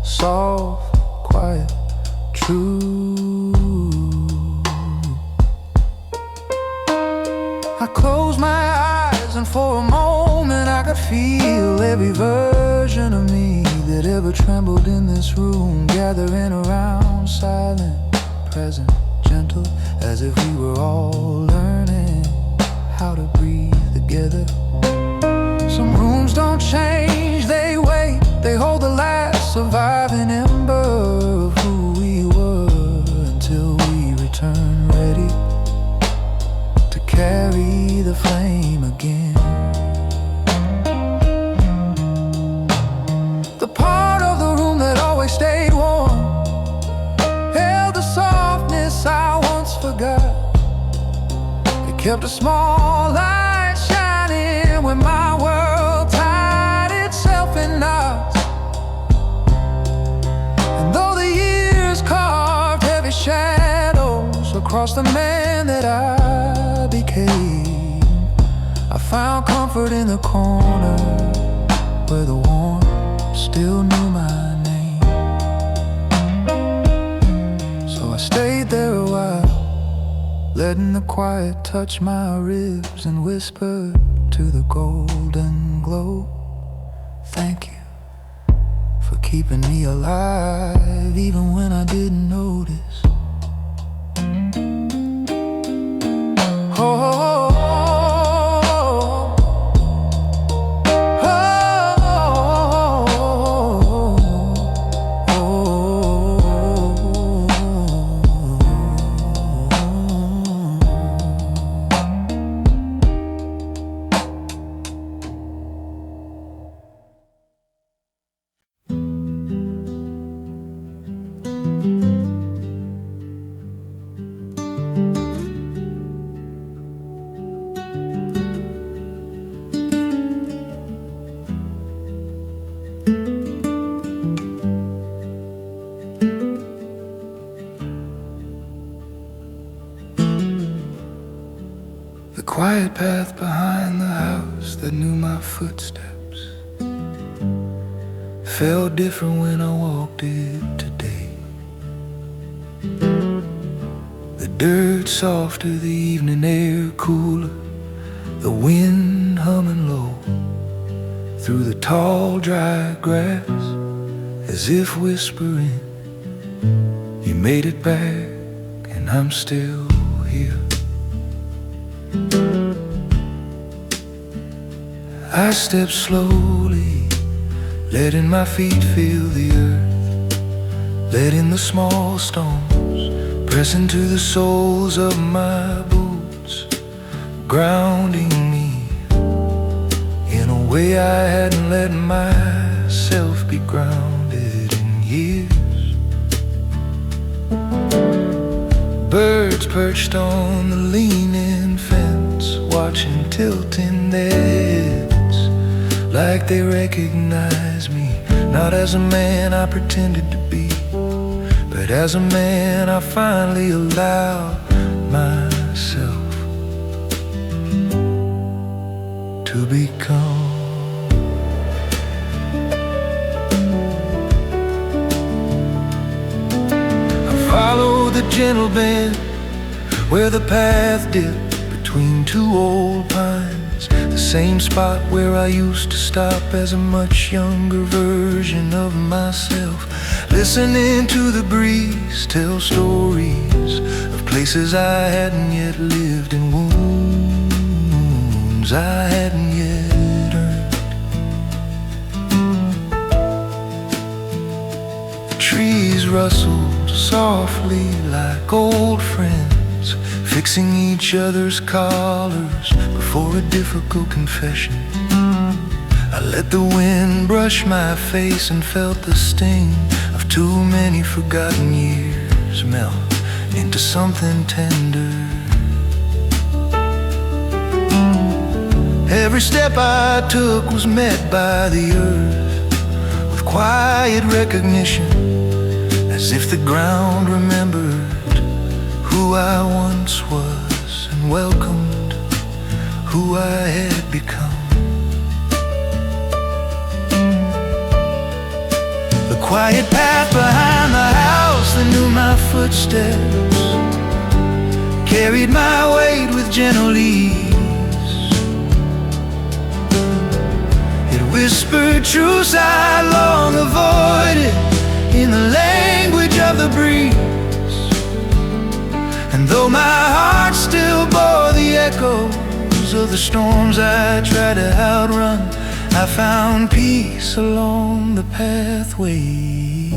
soft, quiet, true. I closed my eyes and for a moment I could feel every version of me that ever trembled in this room, gathering around, silent, present, gentle, as if we were all learning how to breathe together. Some rooms don't change, they wait, they hold the last surviving ember of who we were, until we return ready to carry the flame again. The part of the room that always stayed warm held the softness I once forgot. It kept a small light shining when my world tied itself in knots. And though the years carved heavy shadows across the man that I became, I found comfort in the corner where the warmth still knew my name. letting the quiet touch my ribs and whisper to the golden glow. Thank you for keeping me alive even when I didn't notice. Oh, the quiet path behind the house that knew my footsteps felt different when I walked it today. The dirt softer, the evening air cooler, the wind humming low through the tall dry grass, as if whispering, you made it back and I'm still here. I step slowly, letting my feet feel the earth, letting the small stones press into the soles of my boots, grounding me in a way I hadn't let myself be grounded in years. Birds perched on the leaning fence, watching tilting their heads like they recognize me, not as a man I pretended to be, but as a man I finally allowed myself to become. I followed the gentle bend where the path dipped between two old pines, the same spot where I used to stop as a much younger version of myself, listening to the breeze tell stories of places I hadn't yet lived and wounds I hadn't yet earned. The trees rustled softly like old friends, fixing each other's collars before a difficult confession. I let the wind brush my face and felt the sting of too many forgotten years melt into something tender. Every step I took was met by the earth with quiet recognition, as if the ground remembered who I once was and welcomed who I had become. The quiet path behind the house that knew my footsteps carried my weight with gentle ease. It whispered truths I long avoided in the language of the breeze. And though my heart still bore the echoes of the storms I tried to outrun, I found peace along the pathway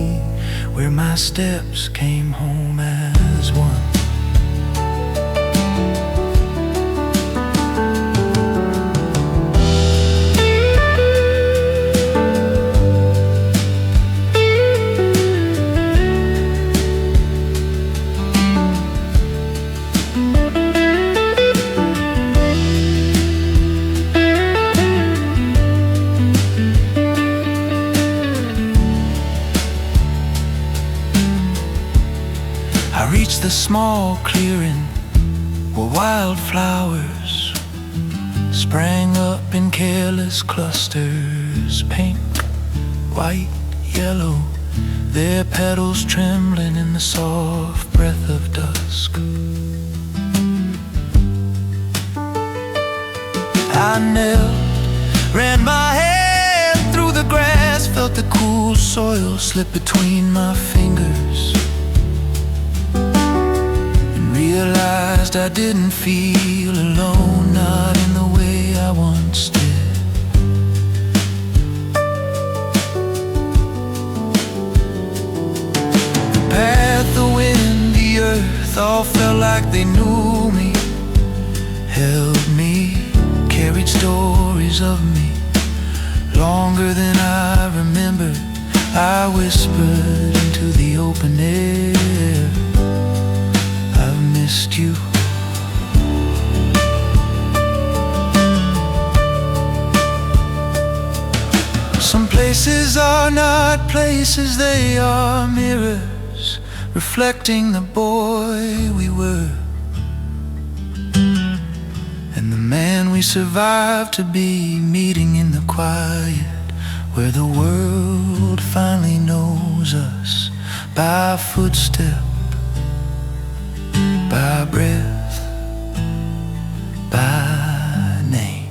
where my steps came home as one. I reached the small clearing where wildflowers sprang up in careless clusters, pink, white, yellow, their petals trembling in the soft breath of dusk. I knelt, ran my hand through the grass, felt the cool soil slip between my fingers, and realized I didn't feel alone, not in the way I once did. The path, the wind, the earth all felt like they knew me, held me, carried stories of me longer than I remember. I whispered into the open air, I've missed you. Some places are not places, they are mirrors reflecting the boy we were, and the man we survived to be, meeting in the quiet where the world finally knows us by footstep, by breath, by name.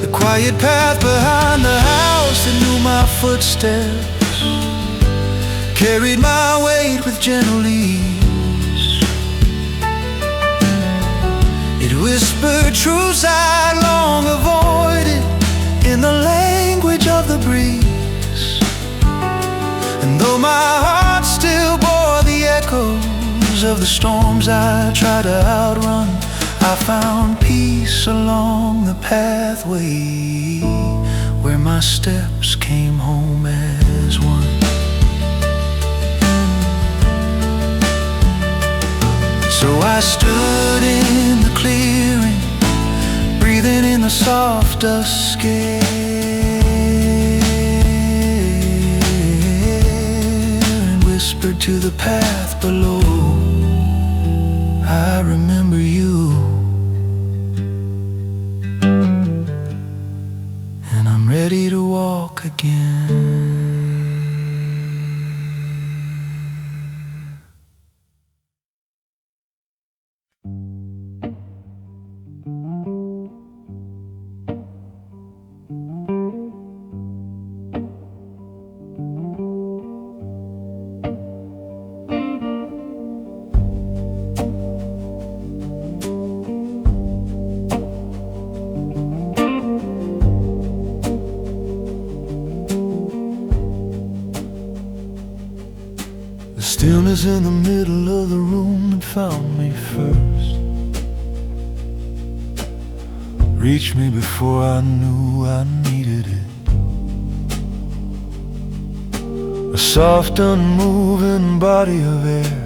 The quiet path behind the house that knew my footsteps carried my weight with gentle ease. It whispered truths I'd long avoided in the language of the breeze. And though my heart still bore the echoes of the storms I tried to outrun, I found peace along the pathway where my steps came home as one. So I stood in the clearing, breathing in the soft dusk air, and whispered to the path below, I remember you, and I'm ready to walk again. Stillness in the middle of the room that found me first, reached me before I knew I needed it. A soft, unmoving body of air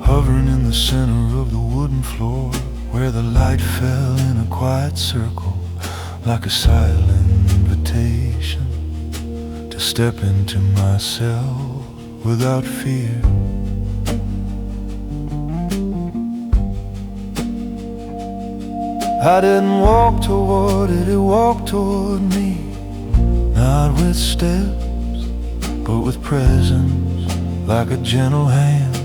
hovering in the center of the wooden floor, where the light fell in a quiet circle like a silent invitation to step into myself without fear. I didn't walk toward it, it walked toward me, not with steps, but with presence, like a gentle hand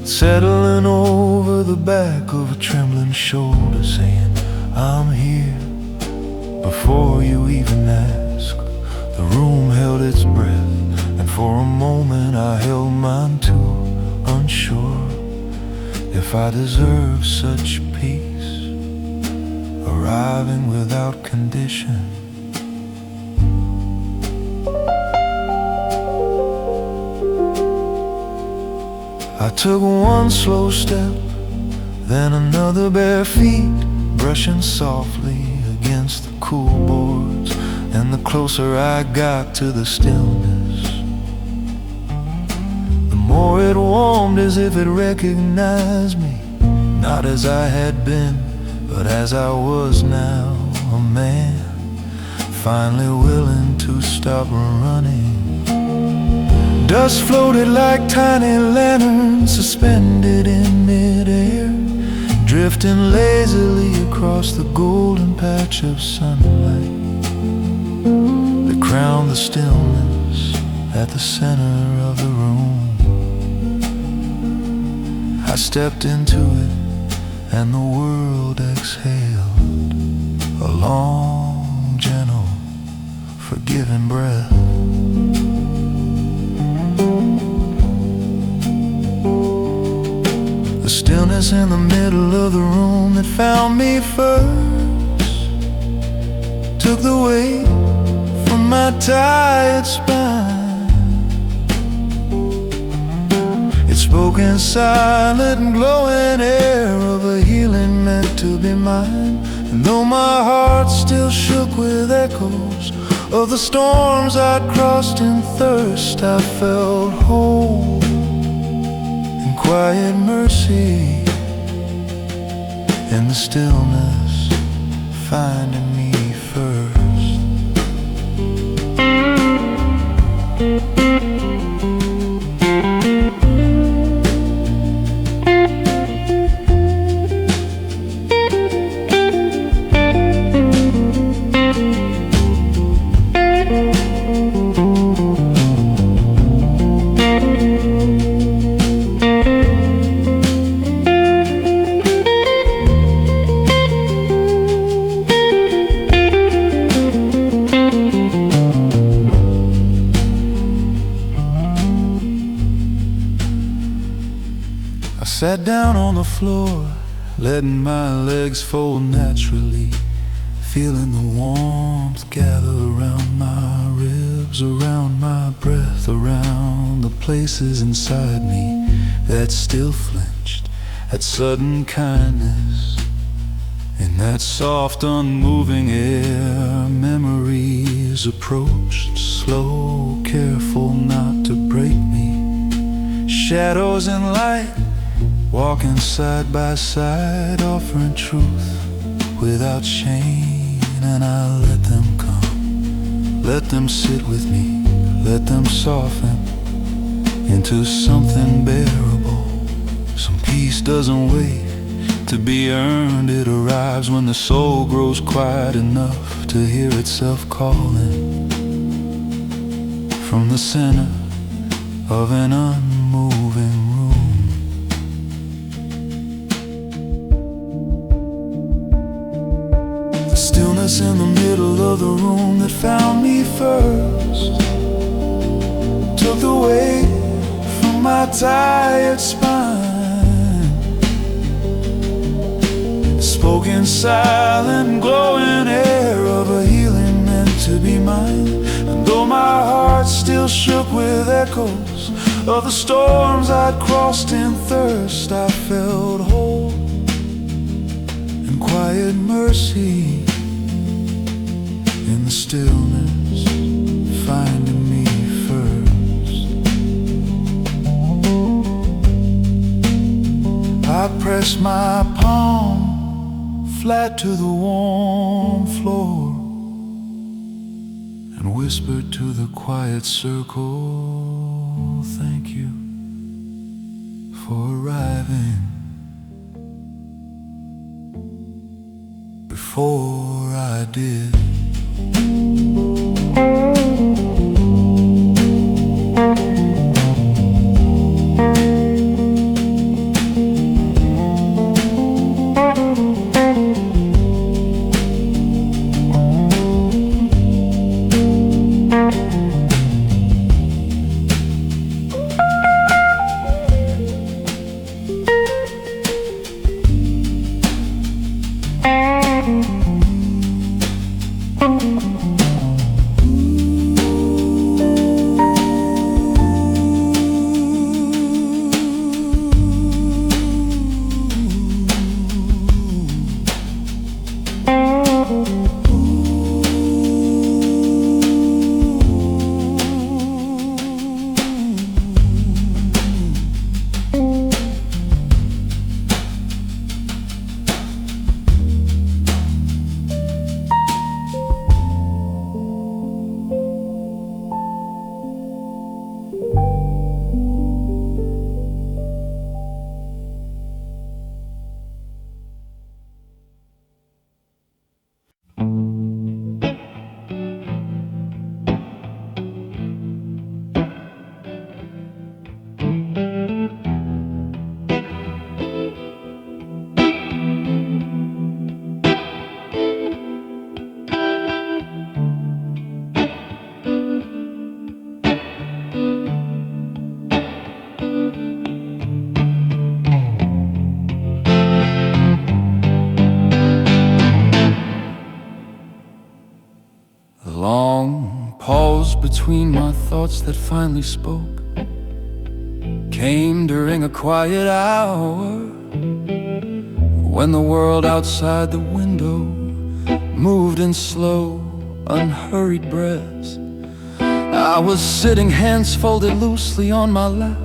settling over the back of a trembling shoulder, saying, I'm here, before you even ask. The room held its breath, and for a moment I held mine too, unsure if I deserved such peace, arriving without condition. I took one slow step, then another, bare feet brushing softly against the cool boards, and the closer I got to the stillness, the more it warmed, as if it recognized me, not as I had been, but as I was now, a man finally willing to stop running. Dust floated like tiny lanterns suspended in midair, drifting lazily across the golden patch of sunlight that crowned the stillness at the center of the room. I stepped into it and the world exhaled a long, gentle, forgiving breath. The stillness in the middle of the room that found me first took the weight from my tired spine. It spoke in silent and glowing air of a healing meant to be mine. And though my heart still shook with echoes of the storms I'd crossed in thirst, I felt whole in quiet mercy, in the stillness finding me first. Sat down on the floor, letting my legs fold naturally, feeling the warmth gather around my ribs, around my breath, around the places inside me that still flinched at sudden kindness. In that soft, unmoving air, memories approached, slow, careful not to break me. Shadows and light, walking side by side, offering truth without shame. And I let them come, let them sit with me, let them soften into something bearable. Some peace doesn't wait to be earned, it arrives when the soul grows quiet enough to hear itself calling from the center of an unmoving room. Stillness in the middle of the room that found me first took the weight from my tired spine. Spoke in silent, glowing air of a healing meant to be mine. And though my heart still shook with echoes of the storms I'd crossed in thirst, I felt whole in quiet mercy, in the stillness finding me first. I pressed my palm flat to the warm floor and whispered to the quiet circle, thank you for arriving before I did. between my thoughts that finally spoke came during a quiet hour, when the world outside the window moved in slow, unhurried breaths. I was sitting, hands folded loosely on my lap,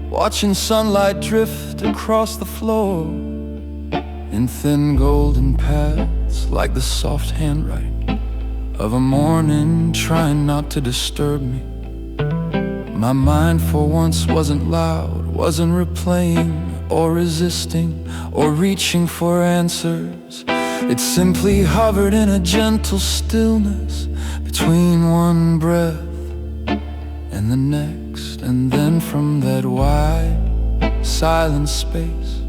watching sunlight drift across the floor in thin golden paths, like the soft handwriting of a morning trying not to disturb me. My mind for once wasn't loud, wasn't replaying or resisting or reaching for answers. It simply hovered in a gentle stillness between one breath and the next. And then from that wide, silent space,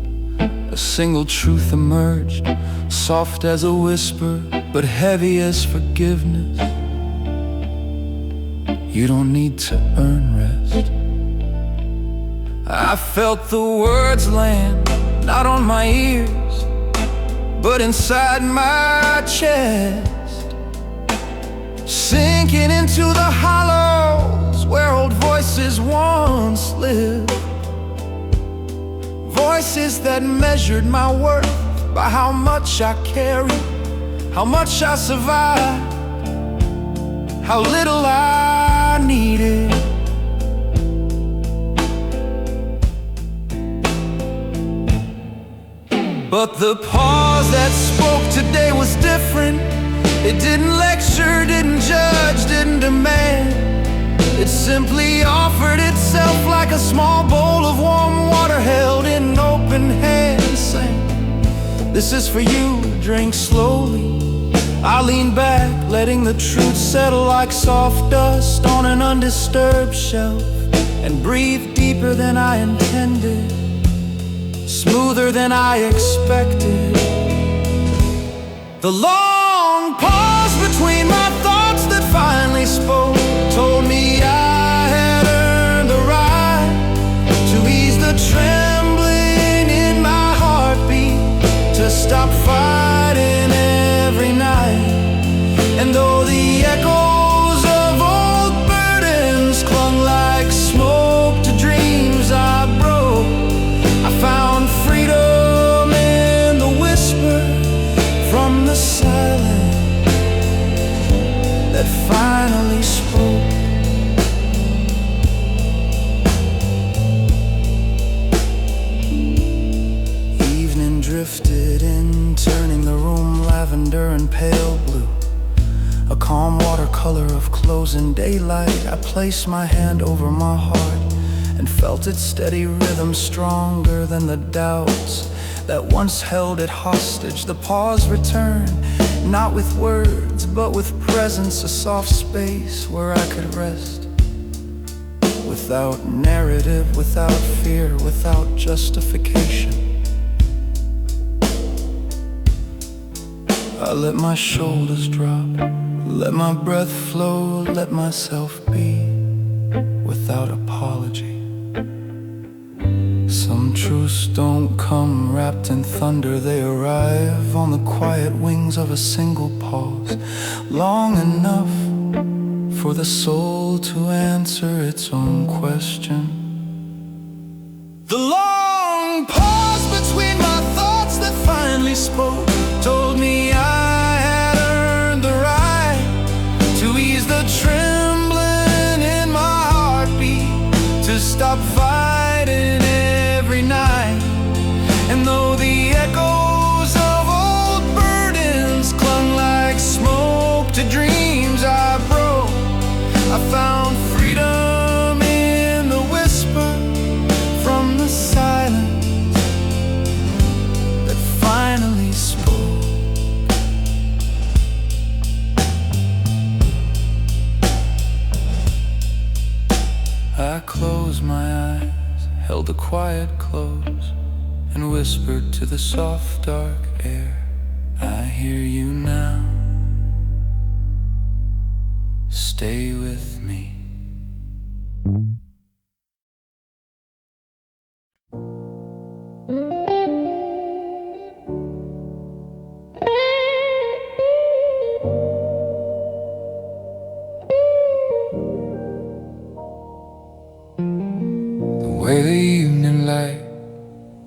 a single truth emerged, soft as a whisper, but heavy as forgiveness. You don't need to earn rest. I felt the words land, not on my ears, but inside my chest, sinking into the hollows where old voices once lived. Voices that measured my worth by how much I carried, how much I survived, how little I needed. But the pause that spoke today was different. It didn't lecture, didn't judge, didn't demand. It simply offered itself like a small bowl of warm water held in open hands, saying, "This is for you, drink slowly." I leaned back, letting the truth settle like soft dust on an undisturbed shelf, and breathed deeper than I intended, smoother than I expected. The long pause between my thoughts that finally spoke told me I had earned the right to ease the trembling in my heartbeat, to stop fighting every night. And though the echoes of old burdens clung like smoke to dreams I broke, I found freedom in the whisper from the silence that finally spoke. Evening drifted in, turning the room lavender and pale blue, a calm watercolor of closing daylight. I placed my hand over my heart and felt its steady rhythm, stronger than the doubts that once held it hostage. The pause returned, not with words, but with presence, a soft space where I could rest, without narrative, without fear, without justification. I let my shoulders drop, let my breath flow, let myself be, without apology. Some truths don't come wrapped in thunder, they arrive on the quiet wings of a single pause, long enough for the soul to answer its own question. The long pause between my thoughts that finally spoke told me I had earned the right to ease the trembling in my heartbeat, to stop fighting every night. And though the echoes of old burdens clung like smoke to dreams I broke, I found freedom in the whisper from the silence that finally spoke. I closed my eyes, held a quiet close, and whispered to the soft dark air, I hear you now, stay with me. way the evening light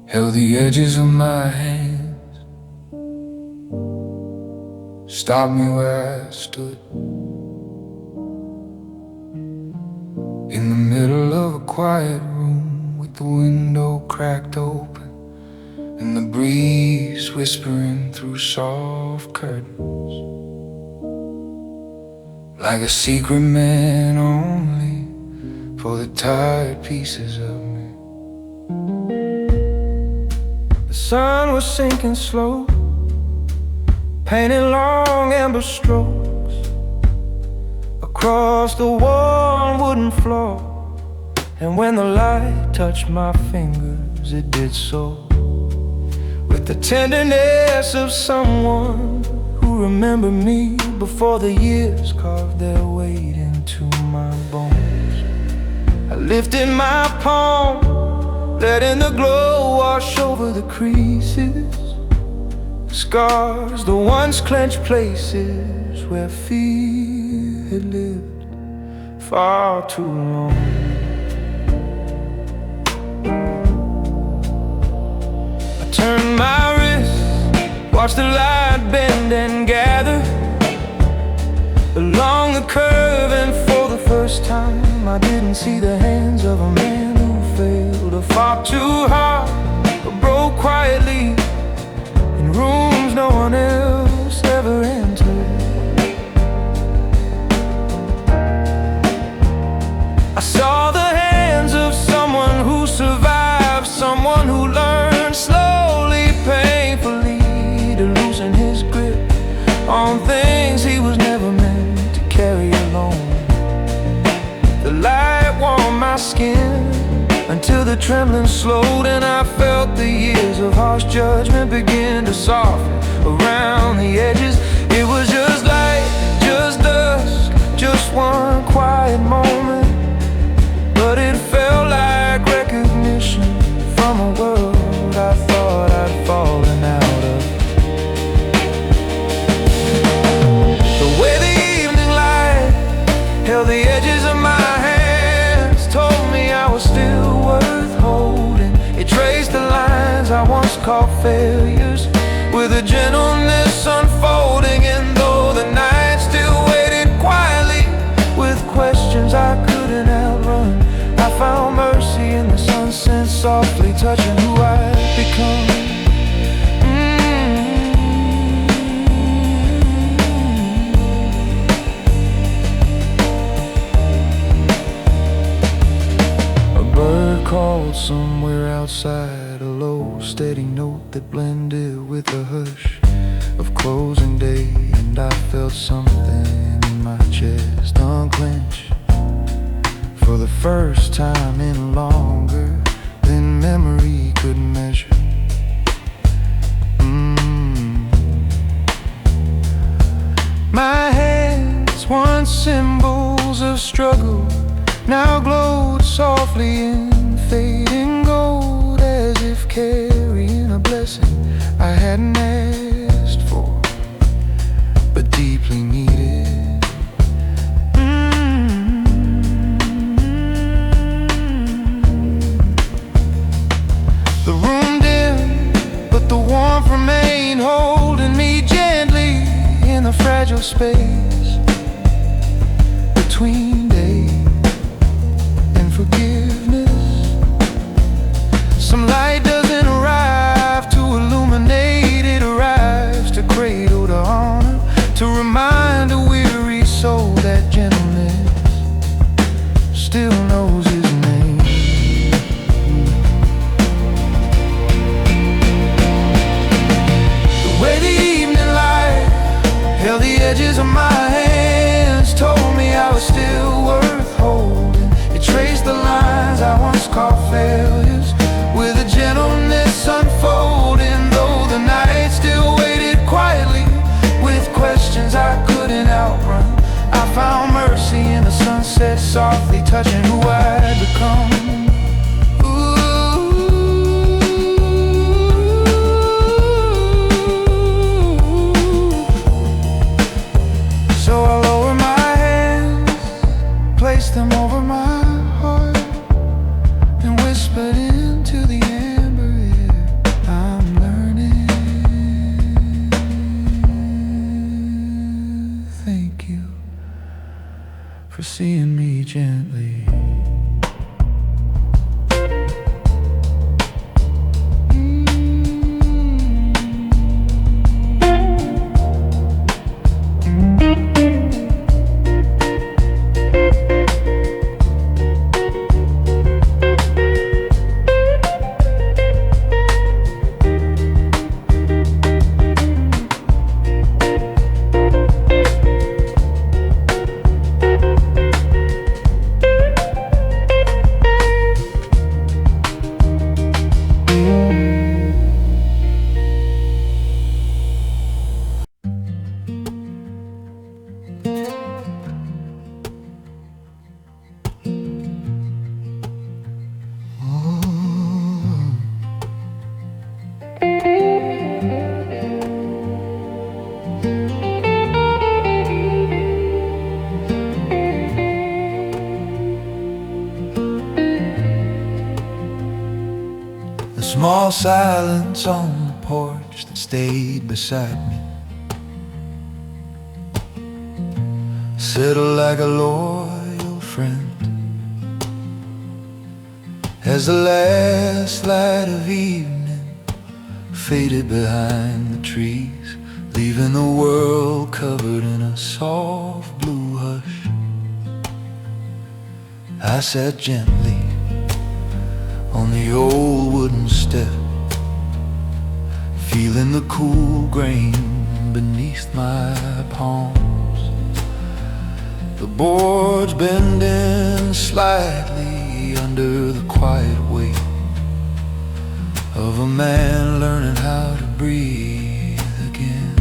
held the edges of my hands, stopped me where I stood, in the middle of a quiet room with the window cracked open and the breeze whispering through soft curtains, like a secret meant only for the tired pieces of me. The sun was sinking slow, painting long amber strokes across the warm wooden floor. And when the light touched my fingers, it did so with the tenderness of someone who remembered me before the years carved their weight into my bones. I lifted my palm, letting the glow wash over the creases, the scars, the once clenched places where fear had lived far too long. Turn my wrist, watch the light bend and gather along the curve, and for the first time I didn't see the hands of a man who failed, or fought too hard, or broke quietly in rooms no one else ever entered. I saw the hands of someone who survived, someone who learned slowly, painfully, to loosen his grip on things he was never meant to carry alone. The light warmed my skin until the trembling slowed, and I felt the years of harsh judgment begin to soften around the edges. It was just light, just dusk, just one quiet moment, but it felt like recognition from a world I thought I'd fallen out of. The way the evening light held the edges of my hands told me I was still worth holding. It traced the lines I once called failures with a gentleness unfolding, and though the night still waited quietly with questions I couldn't outrun, I found mercy in the sunset softly touching who I'd become. A bird called somewhere outside, a low, steady note that blended with the hush of closing day, and I felt something in my chest unclench for the first time in longer than memory could measure. My hands, once symbols of struggle, now glowed softly in fading gold, as if carrying a blessing I hadn't asked for, but deeply needed. The room dim, but the warmth remained, holding me gently in the fragile space between day and forgiveness. Some light doesn't arrive to illuminate, it arrives to cradle, to honor, to remind a weary soul that gentleness still knows his name. The way the evening light held the edges of my hands told me I was still worth holding. It traced the lines I once called failures with a gentleness unfolding, though the night still waited quietly with questions I couldn't outrun. I found mercy in the sunset softly touching who I'd become. So I lower my hands, place them over my heart, and whisper small silence on the porch that stayed beside me. Settled like a loyal friend as the last light of evening faded behind the trees, leaving the world covered in a soft blue hush. I sat gently on the old wooden step, feeling the cool grain beneath my palms. The boards bending slightly under the quiet weight of a man learning how to breathe again.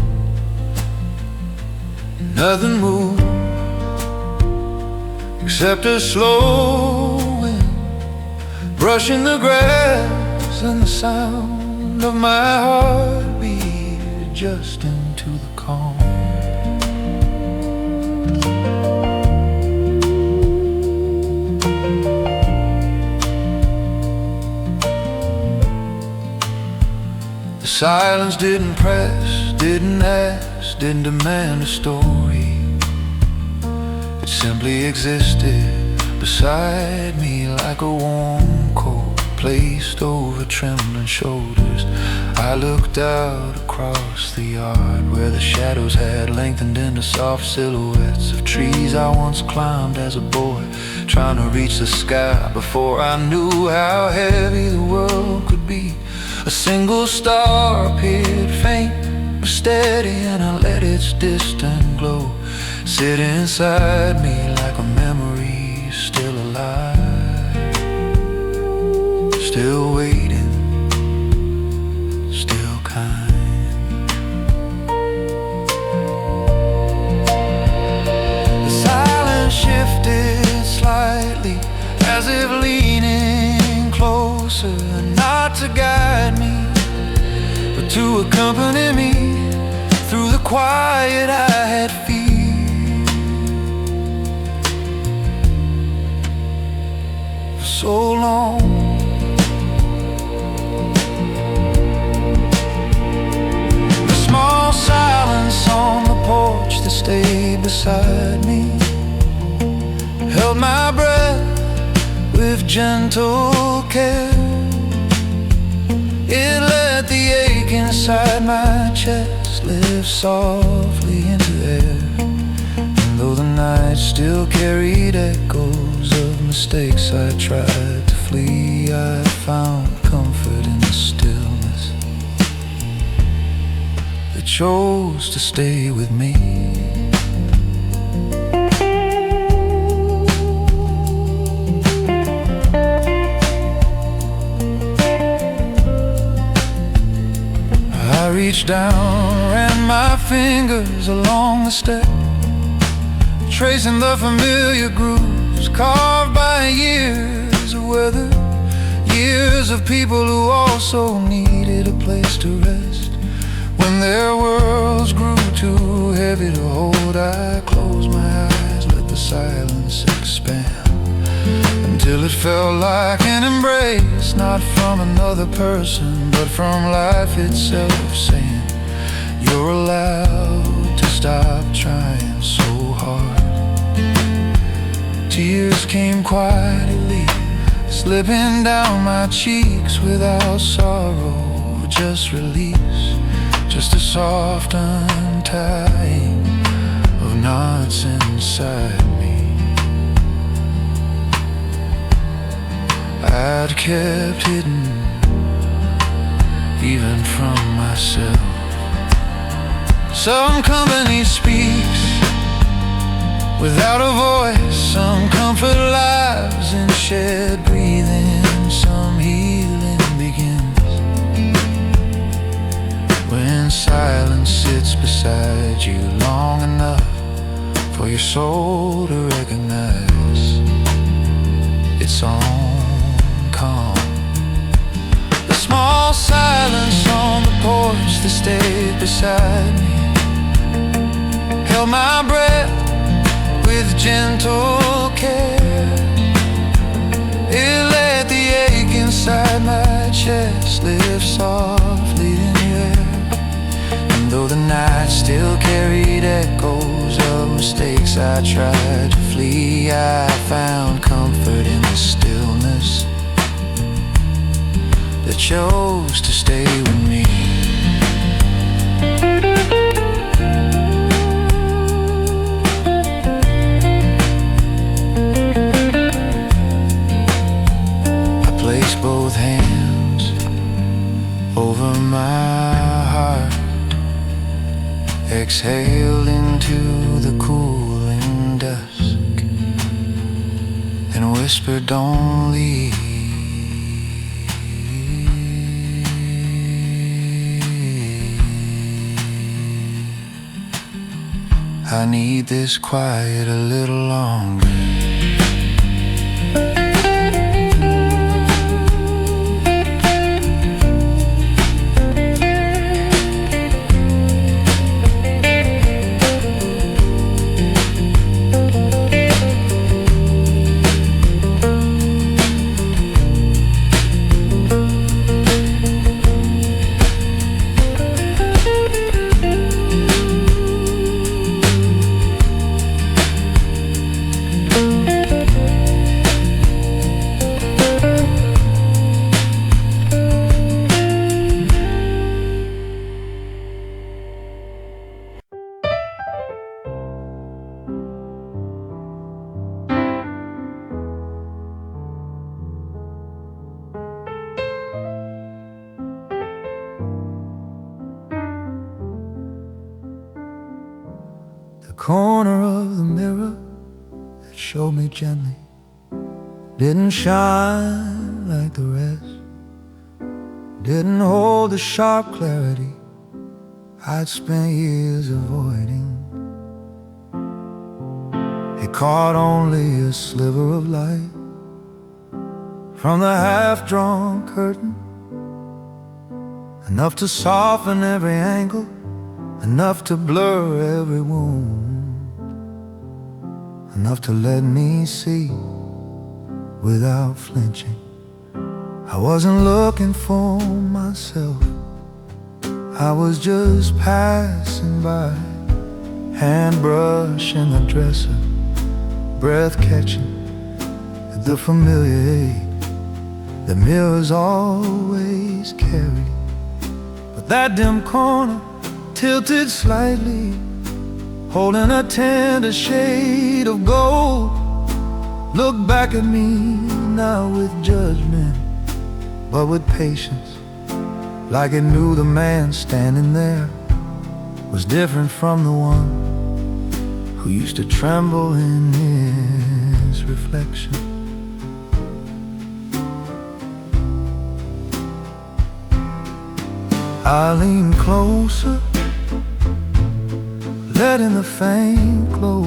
Nothing moved except a slow wind brushing the grass and the sound of my heartbeat adjusting to the calm. The silence didn't press, didn't ask, didn't demand a story. It simply existed beside me like a warm coat placed over trembling shoulders. I looked out across the yard where the shadows had lengthened into soft silhouettes of trees I once climbed as a boy, trying to reach the sky before I knew how heavy the world could be. A single star appeared, faint but steady, and I let its distant glow sit inside me like a memory still alive, still waiting, still kind. The silence shifted slightly as if leaning closer, not to guide me but to accompany me through the quiet I had feared for so long. The small silence on the porch that stayed beside me held my breath with gentle care. It let the ache inside my chest lift softly into air. And though the night still carried echoes of mistakes I tried to flee, I found comfort in the stillness that chose to stay with me. I reached down, ran my fingers along the step, tracing the familiar grooves carved by years of weather, years of people who also needed a place to rest. When their worlds grew too heavy to hold, I closed my eyes, let the silence expand, until it felt like an embrace, not from another person, but from life itself, saying, you're allowed to stop trying so hard. Tears came quietly, slipping down my cheeks without sorrow, just release, just a soft untying of knots inside me I'd kept hidden even from myself. Some company speaks without a voice, some comfort lives in shared breathing, some healing begins when silence sits beside you long enough for your soul to recognize its own calm. The small silence on the porch that stayed beside me held my breath with gentle care. It let the ache inside my chest lifts softly in the air. And though the night still carried echoes of mistakes I tried to flee, I found comfort in the stillness that chose to stay with me. I placed both hands over my heart, exhaled into the cooling dusk, and whispered, "Don't leave." I need this quiet a little longer. The corner of the mirror that showed me gently didn't shine like the rest, didn't hold the sharp clarity I'd spent years avoiding. It caught only a sliver of light from the half-drawn curtain, enough to soften every angle, enough to blur every wound, enough to let me see without flinching. I wasn't looking for myself, I was just passing by, hand brushing the dresser, breath catching at the familiar ache that mirrors always carry. But that dim corner tilted slightly, holding a tender shade of gold, looked back at me now with judgment, but with patience, like it knew the man standing there was different from the one who used to tremble in his reflection. I leaned closer, letting the faint glow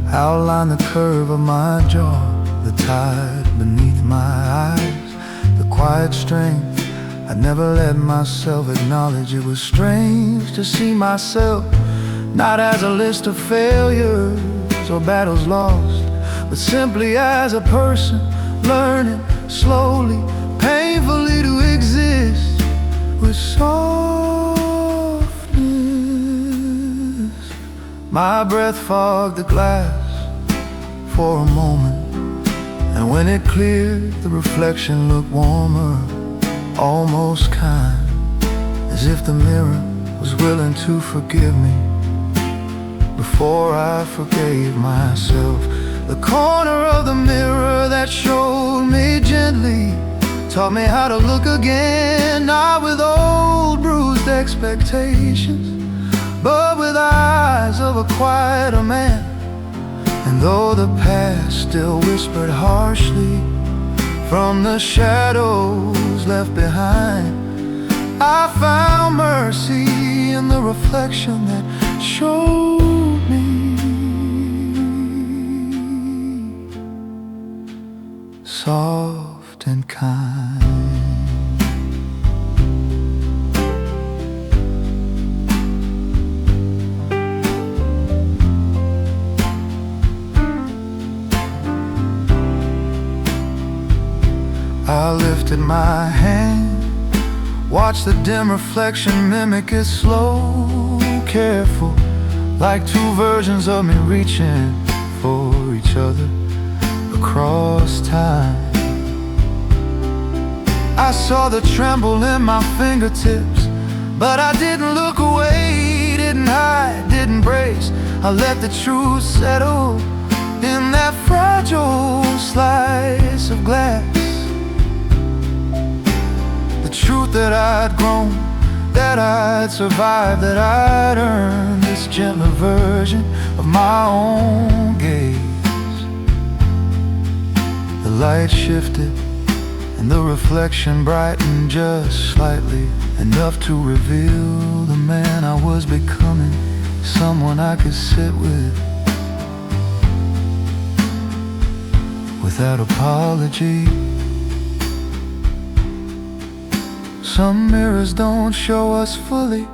outline the curve of my jaw, the tide beneath my eyes, the quiet strength I'd never let myself acknowledge. It was strange to see myself not as a list of failures or battles lost, but simply as a person learning slowly, painfully to exist with softness. My breath fogged the glass for a moment, and when it cleared, the reflection looked warmer, almost kind, as if the mirror was willing to forgive me before I forgave myself. The corner of the mirror that showed me gently taught me how to look again, not with old bruised expectations, but with eyes of a quieter man. And though the past still whispered harshly from the shadows left behind, I found mercy in the reflection that showed me soft and kind. I lifted my hand, watched the dim reflection mimic its slow, careful, like two versions of me reaching for each other across time. I saw the tremble in my fingertips, but I didn't look away, didn't hide, didn't brace. I let the truth settle in that fragile slice of glass. The truth that I'd grown, that I'd survived, that I'd earned this gentler version of my own gaze. The light shifted and the reflection brightened just slightly, enough to reveal the man I was becoming, someone I could sit with without apology. Some mirrors don't show us fully,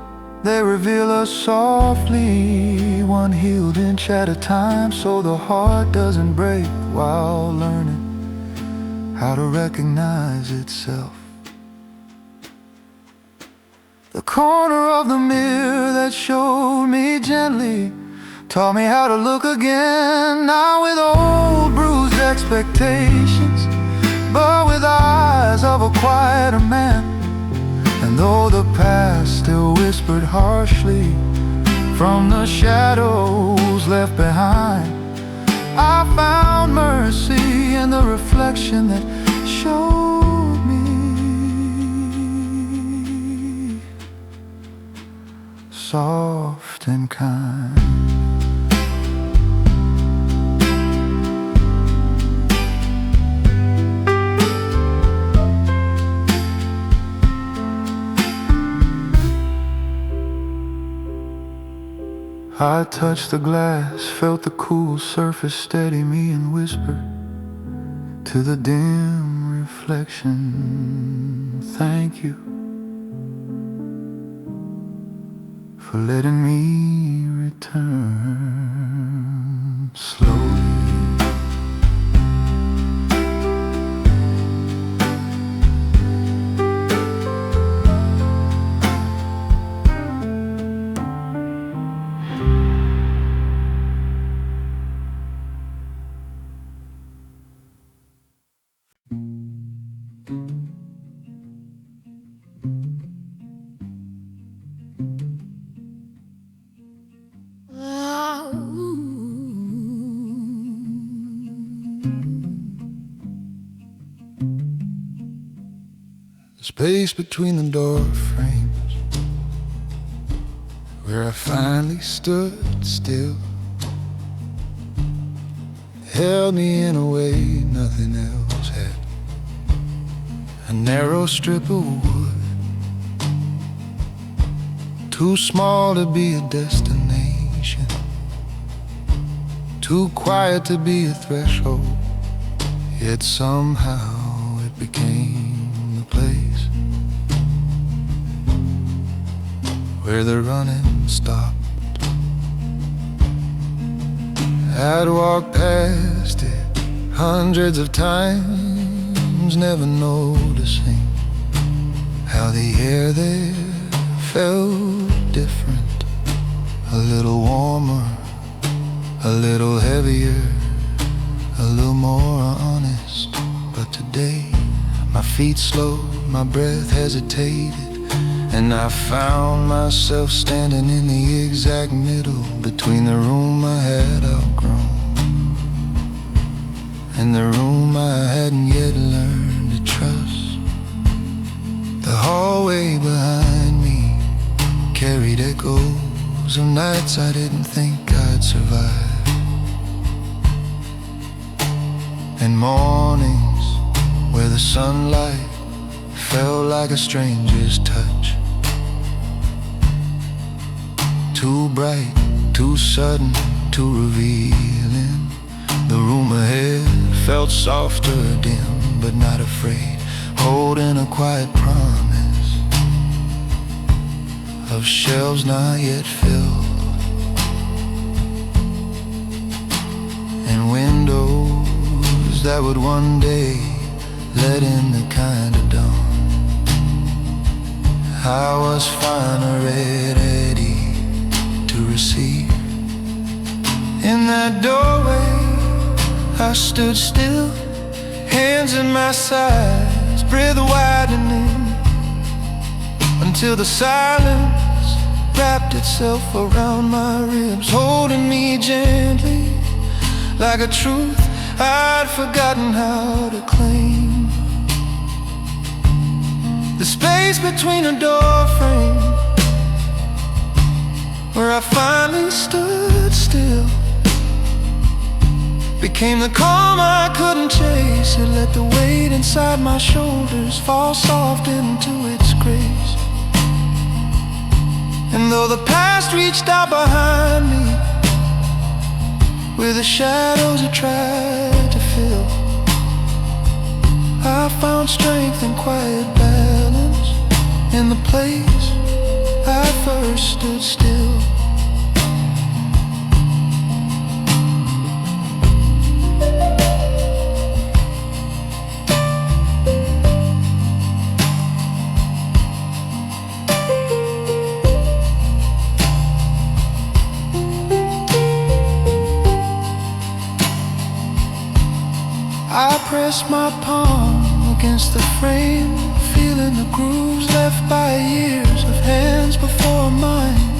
they reveal us softly, one healed inch at a time, so the heart doesn't break while learning how to recognize itself. The corner of the mirror that showed me gently taught me how to look again, not with old bruised expectations, but with eyes of a quieter man. And though the past still whispered harshly from the shadows left behind, I found mercy in the reflection that showed me soft and kind. I touched the glass, felt the cool surface steady me, and whispered to the dim reflection, thank you for letting me return slowly. The space between the door frames, where I finally stood still, held me in a way nothing else had. A narrow strip of wood, too small to be a destination, too quiet to be a threshold, yet somehow it became the place where the running stopped. I'd walked past it hundreds of times, never noticing how the air there felt different, a little warmer, a little heavier, a little more honest. But today my feet slowed, my breath hesitated, and I found myself standing in the exact middle between the room I had outgrown and the room I hadn't yet learned to trust. The hallway behind me carried echoes of nights I didn't think I'd survive, and mornings where the sunlight felt like a stranger's touch, too bright, too sudden, too revealing. The room ahead felt softer, dim, but not afraid, holding a quiet promise of shelves not yet filled, and windows that would one day let in the kind of dawn. I was fine, ready to receive. In that doorway I stood still, hands in my sides, breath widening, until the silence wrapped itself around my ribs, holding me gently, like a truth I'd forgotten how to claim. The space between a door frame, where I finally stood still, became the calm I couldn't chase. It let the weight inside my shoulders fall soft into its grace. And though the past reached out behind me with the shadows it tried to fill, I found strength and quiet balance in the place I first stood still. I pressed my palm against the frame, feeling the grooves left by years of hands before mine.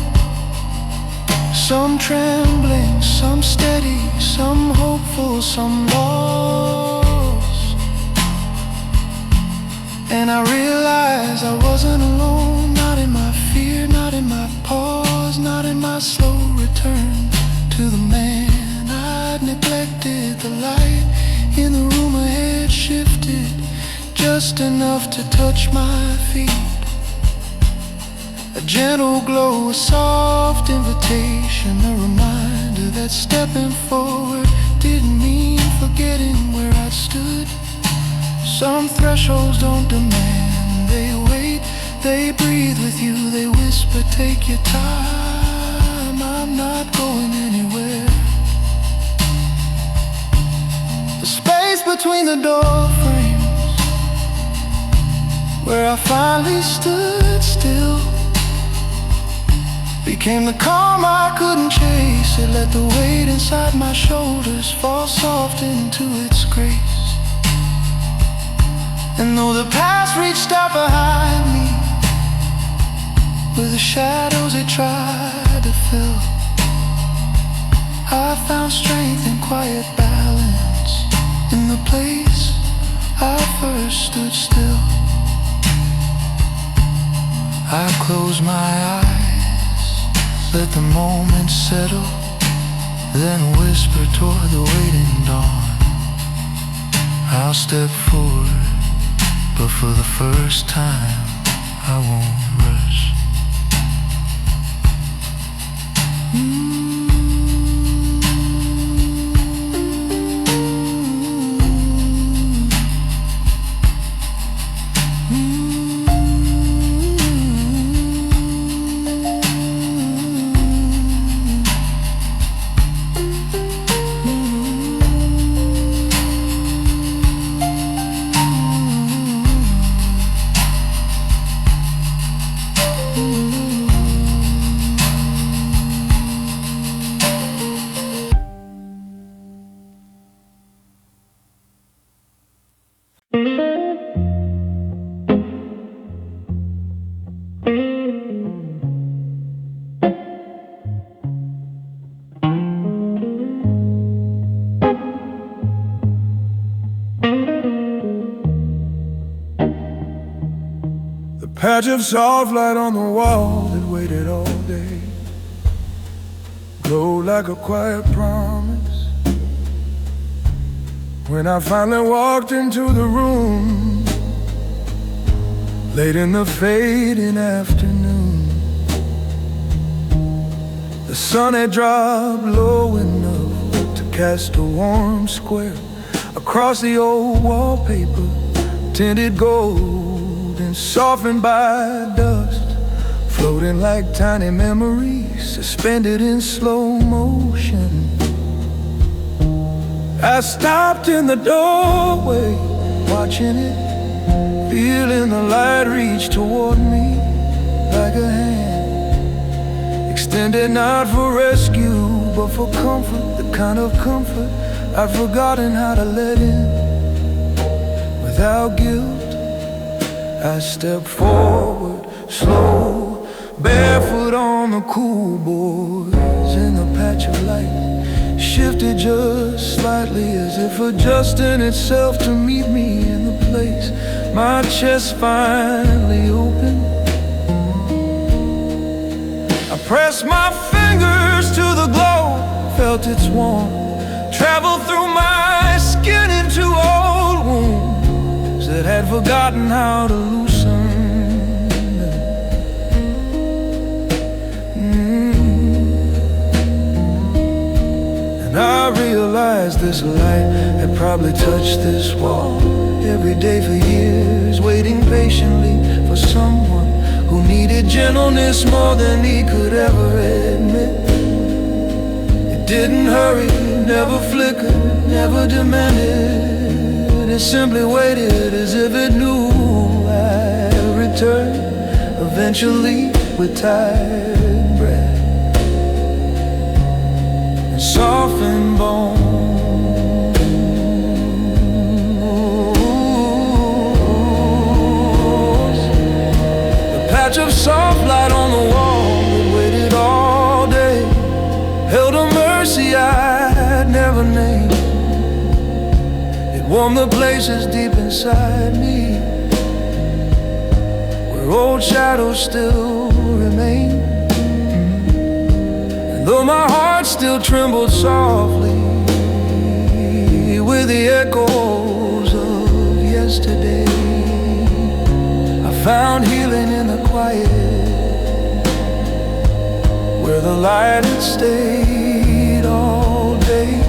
Some trembling, some steady, some hopeful, some lost. And I realized I wasn't alone, not in my fear, not in my pause, not in my slow return to the man I'd neglected. The light in the room ahead shifted just enough to touch my feet. A gentle glow, a soft invitation, a reminder that stepping forward didn't mean forgetting where I'd stood. Some thresholds don't demand, they wait, they breathe with you, they whisper, take your time, I'm not going anywhere. The space between the door frames, where I finally stood still, became the calm I couldn't chase. It let the weight inside my shoulders fall soft into its grace. And though the past reached out behind me with the shadows it tried to fill, I found strength and quiet balance in the place I first stood still. I closed my eyes, let the moment settle, then whisper toward the waiting dawn. I'll step forward, but for the first time I won't rush. Patch of soft light on the wall that waited all day, glowed like a quiet promise. When I finally walked into the room, late in the fading afternoon, the sun had dropped low enough to cast a warm square across the old wallpaper, tinted gold and softened by dust, floating like tiny memories suspended in slow motion. I stopped in the doorway, watching it, feeling the light reach toward me like a hand extended, not for rescue but for comfort, the kind of comfort I'd forgotten how to let in. Without guilt, I stepped forward, slow, barefoot on the cool boards in the patch of light. Shifted just slightly as if adjusting itself to meet me in the place. My chest finally opened. I pressed my fingers to the glow, felt its warmth travel through my skin into old wounds that had forgotten how to loosen. And I realized this light had probably touched this wall every day for years, waiting patiently for someone who needed gentleness more than he could ever admit. It didn't hurry, never flickered, never demanded. It simply waited as if it knew I'd return eventually with tired breath and softened bones. The patch of soft light on the wall that waited all day held a mercy I'd never named. It warmed the places deep inside me where old shadows still remain. And though my heart still trembled softly with the echoes of yesterday, I found healing in the quiet where the light had stayed all day.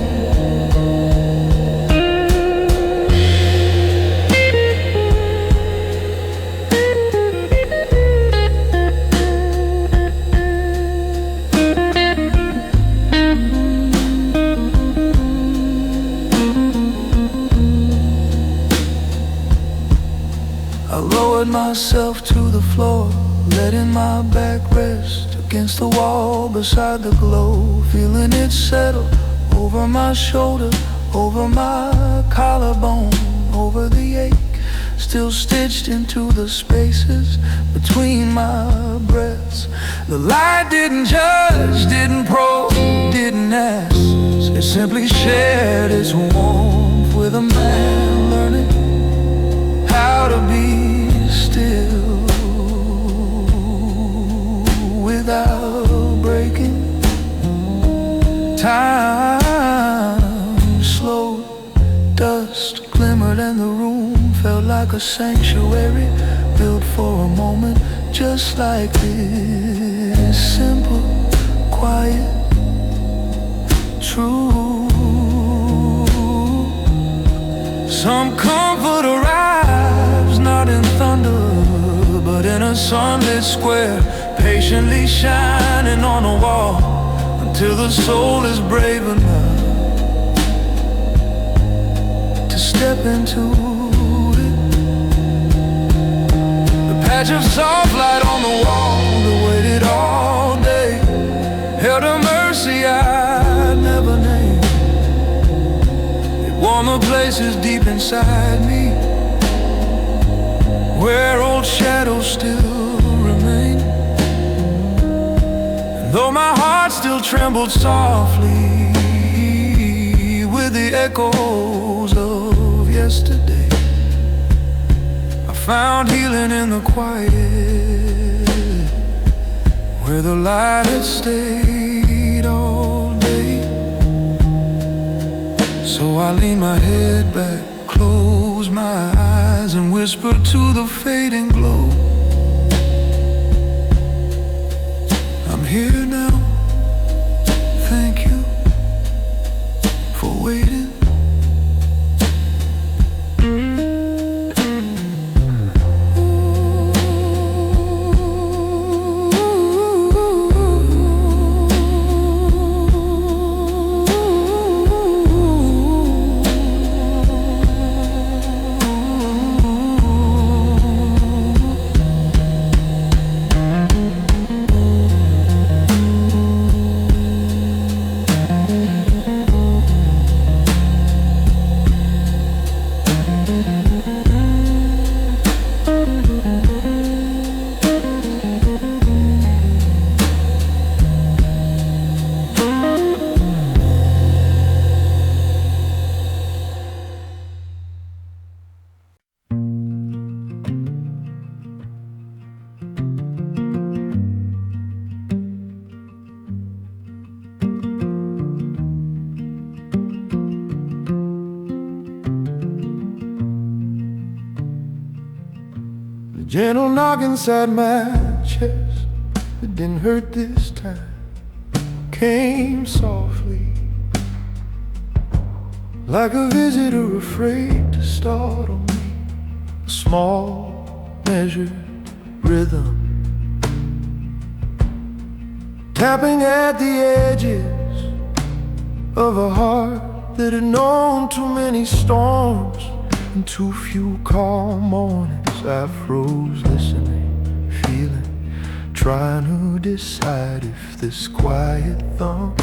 I lowered myself to the floor, letting my back rest against the wall beside the glow, feeling it settle over my shoulder, over my collarbone, over the ache still stitched into the spaces between my breaths. The light didn't judge, didn't probe, didn't ask. It simply shared its warmth with a man learning how to be still without breaking. Time slowed, dust glimmered, and the room felt like a sanctuary built for a moment just like this. Simple, quiet, true. Some comfort arrives not in thunder but in a sunlit square, patiently shining on a wall until the soul is brave enough to step into it. The patch of soft light on the wall that waited all day held a mercy I'd never named. It warmed the places deep inside me where old shadows still remain. And though my heart still trembled softly with the echoes of yesterday, I found healing in the quiet where the light had stayed all day. So I lean my head back, close my eyes, and whisper to the fading glow, I'm here now, thank you for waiting. The gentle knock inside my chest, it didn't hurt this time, came softly, like a visitor afraid to startle me. A small, measured rhythm, tapping at the edges of a heart that had known too many storms and too few calm mornings. I froze listening, feeling, trying to decide if this quiet thump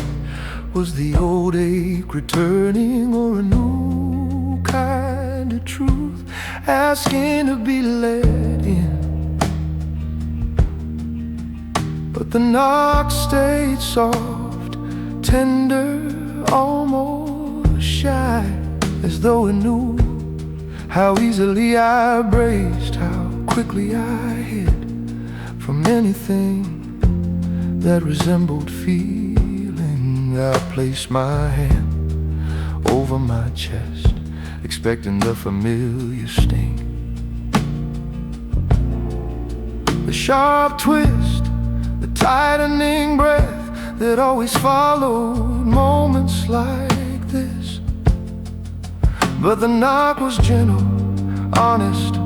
was the old ache returning or a new kind of truth asking to be let in. But the knock stayed soft, tender, almost shy, as though it knew how easily I braced, how quickly I hid from anything that resembled feeling. I placed my hand over my chest, expecting the familiar sting, the sharp twist, the tightening breath that always followed moments like this. But the knock was gentle, honest,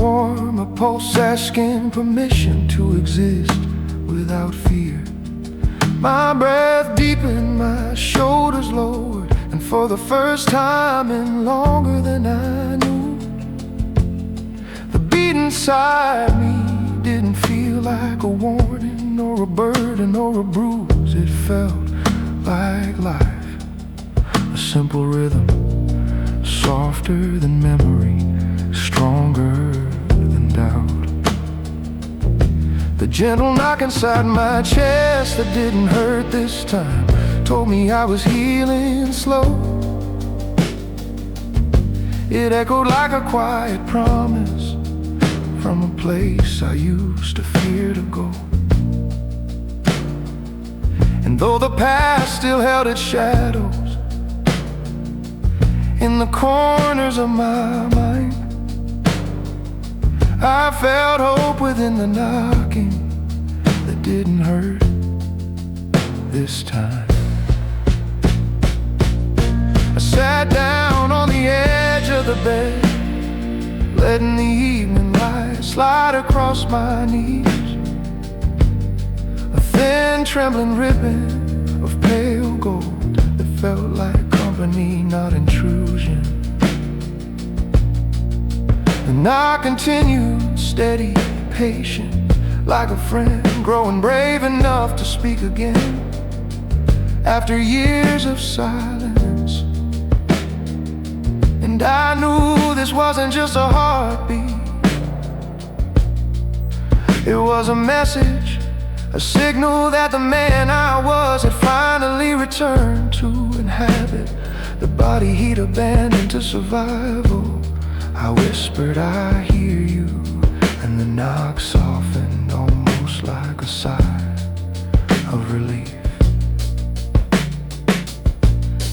warm, a pulse asking permission to exist without fear. My breath deepened, my shoulders lowered, and for the first time in longer than I knew, the beat inside me didn't feel like a warning or a burden or a bruise. It felt like life, a simple rhythm, softer than memory, stronger than doubt. The gentle knock inside my chest that didn't hurt this time told me I was healing slow. It echoed like a quiet promise from a place I used to fear to go. And though the past still held its shadows in the corners of my mind, I felt hope within the knocking that didn't hurt this time. I sat down on the edge of the bed, letting the evening light slide across my knees, a thin trembling ribbon of pale gold that felt like company, not intrusion. And I continued, steady, patient, like a friend, growing brave enough to speak again after years of silence. And I knew this wasn't just a heartbeat, it was a message, a signal that the man I was had finally returned to inhabit the body he'd abandoned to survival. I whispered, I hear you, and the knock softened almost like a sigh of relief.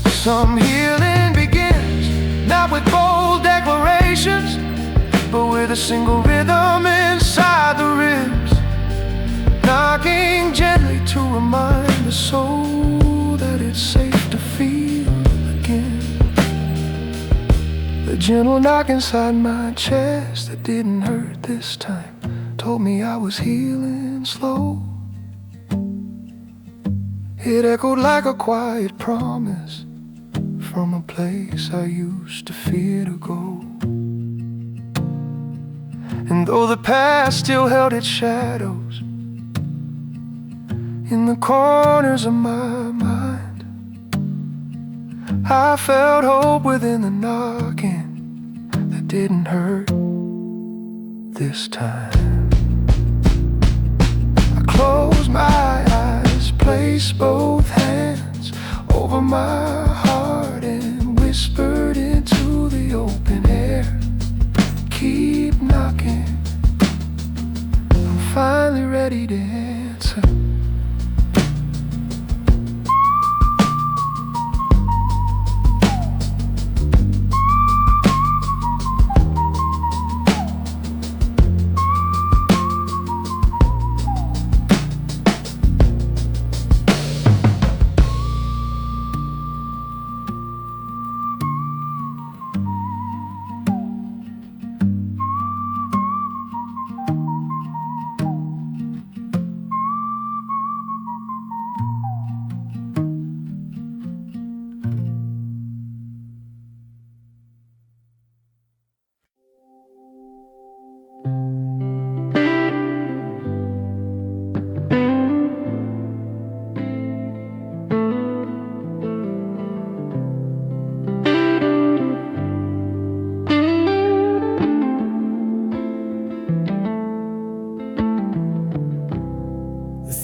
Some healing begins, not with bold declarations, but with a single rhythm inside the ribs, knocking gently to remind the soul that it's safe to feel again. The gentle knock inside my chest that didn't hurt this time told me I was healing slow. It echoed like a quiet promise from a place I used to fear to go. And though the past still held its shadows in the corners of my mind, I felt hope within the knocking that didn't hurt this time. I closed my eyes, placed both hands over my heart, and whispered into the open air, keep knocking, I'm finally ready to answer.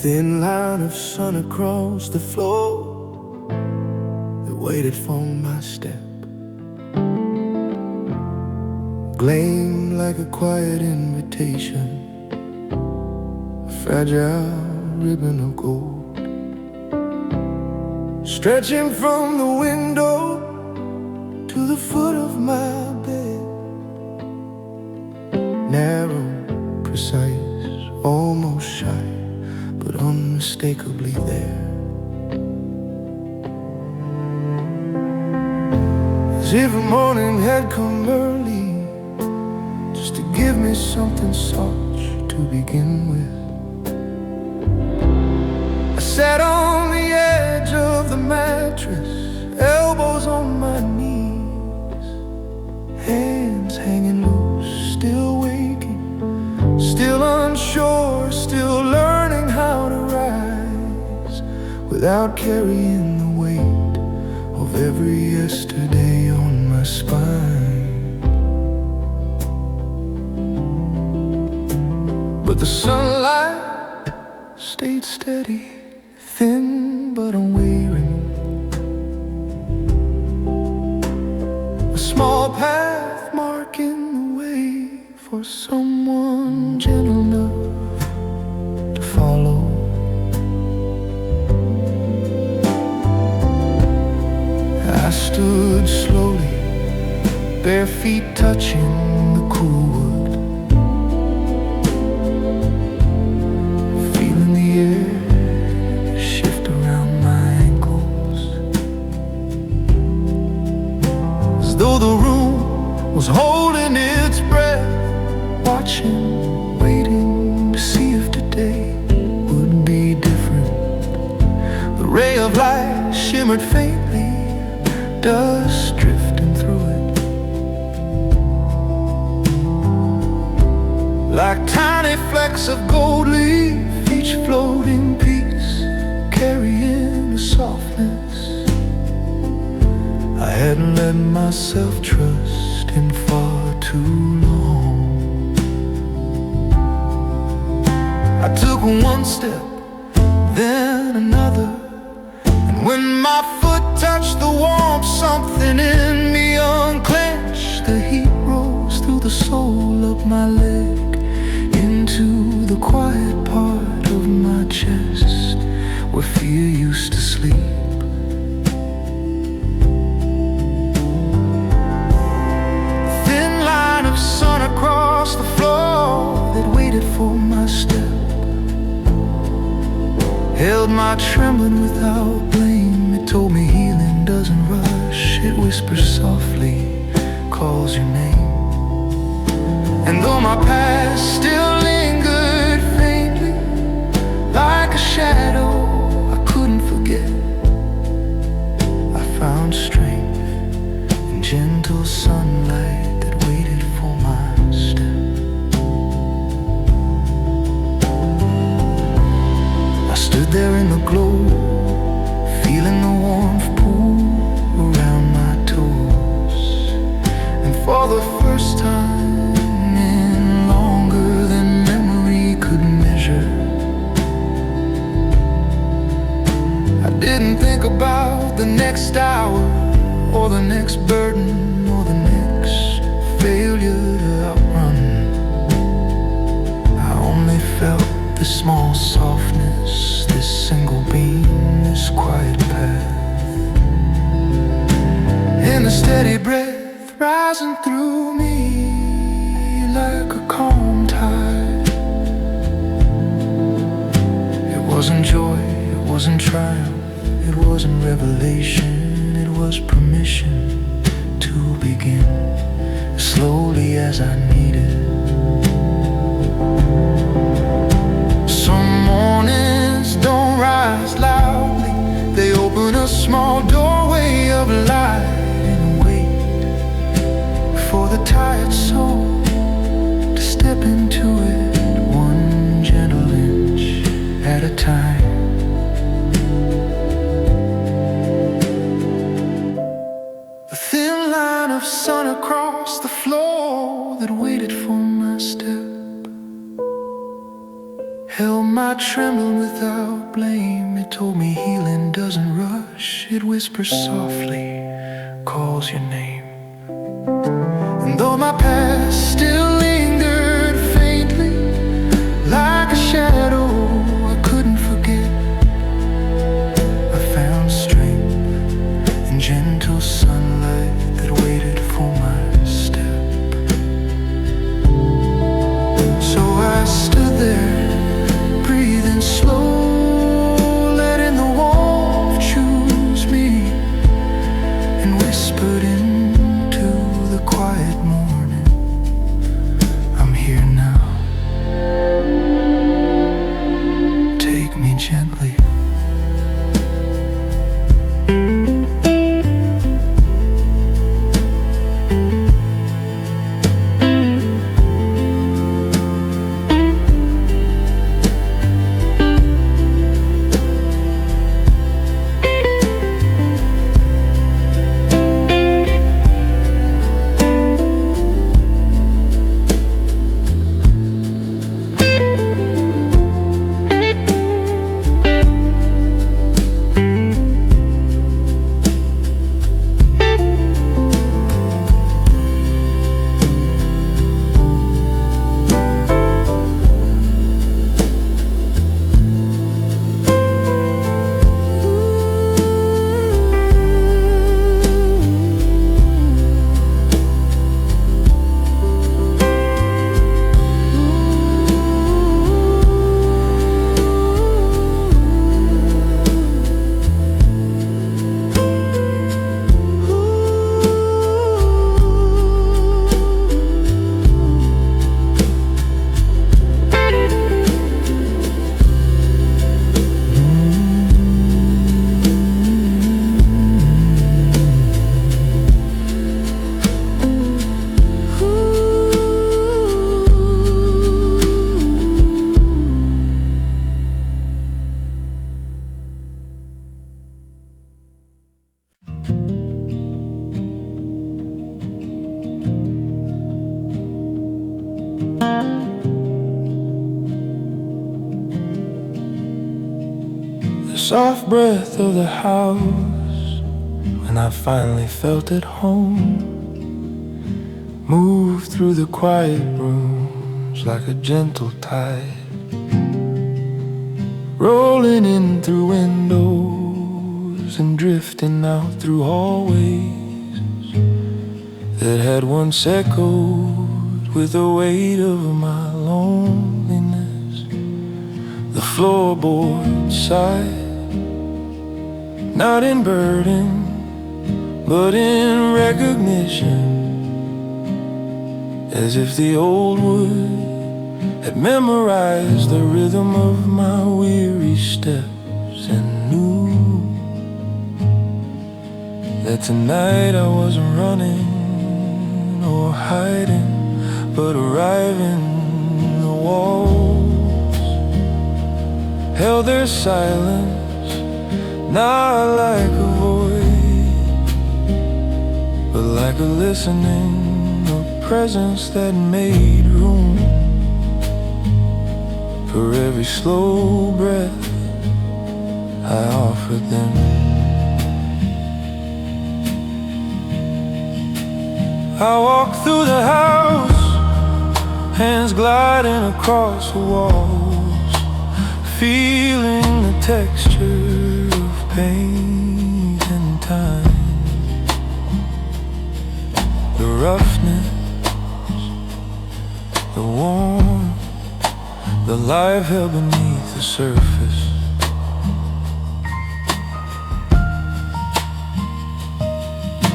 thin line of sun across the floor that waited for my step, gleamed like a quiet invitation, a fragile ribbon of gold, stretching from the window to the foot of my bed. Narrow, precise, almost shy, but unmistakably there. As if the morning had come early, just to give me something soft to begin with. I sat on the edge of the mattress, elbows on my knees, hands hanging loose, still waking, still unsure, still learning how to rise without carrying the weight of every yesterday on my spine. But the sunlight stayed steady, thin but unwavering, a small path marking the way for someone gentle enough to follow. I stood slowly, bare feet touching the cool wood, feeling the air shift around my ankles, as though the room was holding its breath, watching, waiting to see if today would be different. The ray of light shimmered faintly, dust drifting through it, like tiny flecks of gold leaf, each floating piece carrying a softness I hadn't let myself trust in far too long. I took one step, then another, and when my foot touched the warmth, something in me unclenched. The heat rose through the sole of my leg into the quiet part of my chest where fear used to sleep. Thin line of sun across the floor that waited for my step held my trembling without blame. It told me healing doesn't rush, it whispers softly, calls your name. And though my past still lingered faintly, like a shadow I couldn't forget, I found strength in gentle sunlight that waited for my step. I stood there in the glow, feeling the warmth pool around my toes, and for the first time in longer than memory could measure, I didn't think about the next hour, or the next burden, or the next failure to outrun. I only felt this small softness, this single beam, this quiet path, and the steady breath rising through me like a calm tide. It wasn't joy, it wasn't triumph, it wasn't revelation, it was permission to begin as slowly as I needed. Some mornings don't rise loudly, they open a small doorway of light and wait for the tired soul to step into it, one gentle inch at a time. The thin line of sun across the floor that waited for my step held my trembling without whispers softly, calls your name. And though my past still lingered faintly, like a shadow I couldn't forget, I found strength in gentle sunlight that waited for my step. So I stood there, breathing slow, letting the warmth choose me, and whispered into the quiet morning, I'm here now. Take me gently. The soft breath of the house, when I finally felt at home, moved through the quiet rooms like a gentle tide, rolling in through windows and drifting out through hallways that had once echoed with the weight of my loneliness. The floorboard sighed, not in burden, but in recognition, as if the old wood had memorized the rhythm of my weary steps, and knew that tonight I wasn't running or hiding, but arriving. The walls held their silence, not like a voice, but like a listening, a presence that made room for every slow breath I offered them. I walked through the house, hands gliding across the walls, feeling the texture of paint and time, the roughness, the warmth, the life held beneath the surface.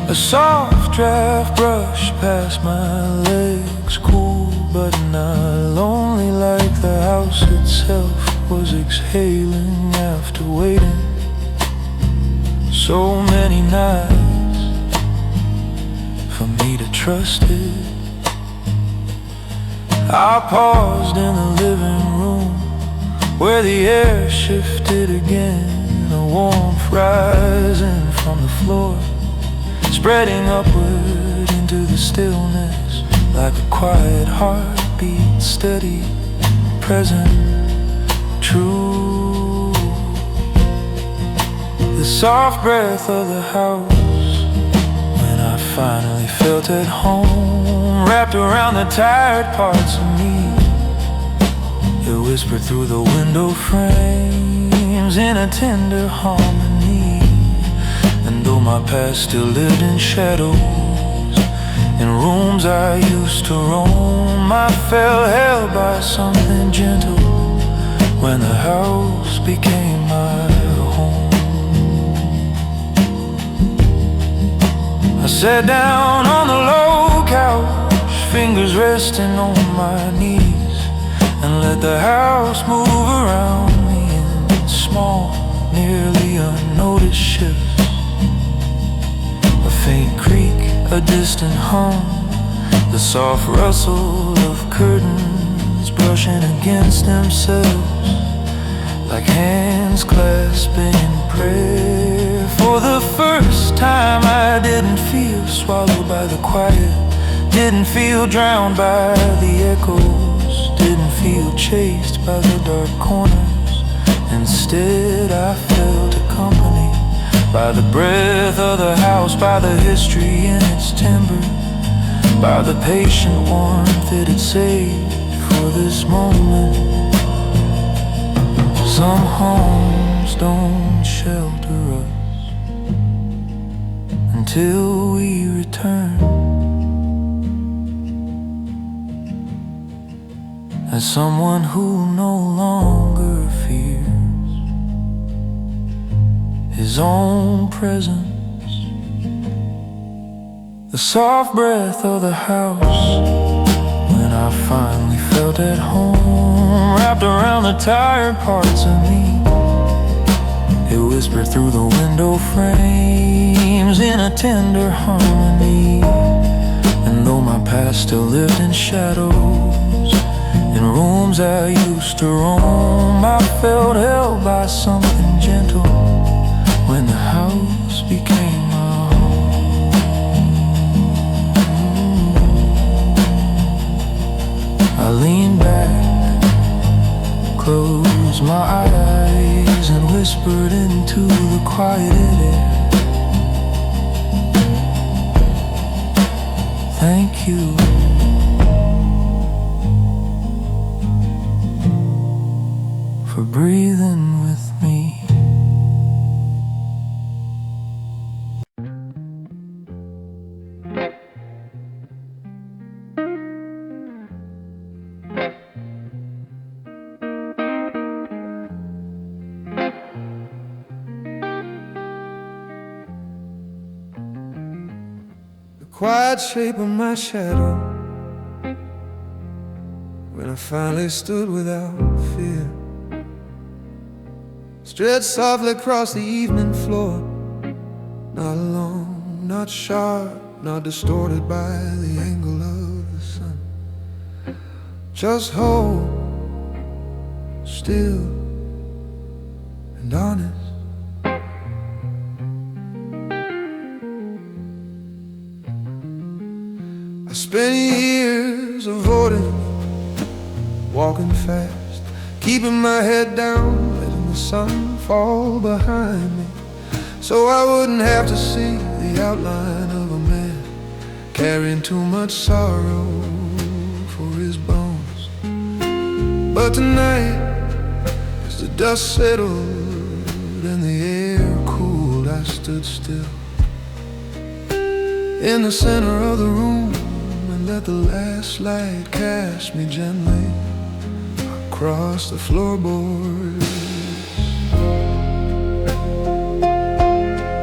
A soft draft brushed past my legs, cool but not lonely, like the house itself was exhaling after waiting so many nights for me to trust it. I paused in the living room where the air shifted again, a warmth rising from the floor, spreading upward into the stillness, like a quiet heartbeat, steady, present, true. the soft breath of the house. When I finally felt at home, wrapped around the tired parts of me, it whispered through the window frames in a tender harmony. And though my past still lived in shadows, in rooms I used to roam, I felt held by something gentle when the house became my home. I sat down on the low couch, fingers resting on my knees, and let the house move around me in small, nearly unnoticed shifts. A faint creak, a distant hum, the soft rustle of curtains brushing against themselves, like hands clasping in prayer. For the first time I didn't feel swallowed by the quiet, didn't feel drowned by the echoes, didn't feel chased by the dark corners. Instead I felt accompanied by the breath of the house, by the history in its timber, by the patient warmth it had saved for this moment. Some homes don't shelter us until we return. As someone who no longer fears his own presence, the soft breath of the house. When I finally felt at home, wrapped around the tired parts of me, it whispered through the window frames in a tender harmony. And though my past still lived in shadows, in rooms I used to roam, I felt held by something gentle when the house became my home. I leaned back, closed my eyes, and whispered into the quieted air, thank you for breathing with me. The quiet shape of my shadow when I finally stood without fear, stretched softly across the evening floor, not alone, not sharp, not distorted by the angle of the sun, just whole, still, and honest. I spent years avoiding, walking fast, keeping my head down, letting the sun fall behind me, so I wouldn't have to see the outline of a man carrying too much sorrow for his bones. But tonight, as the dust settled and the air cooled, I stood still in the center of the room and let the last light cast me gently across the floorboards.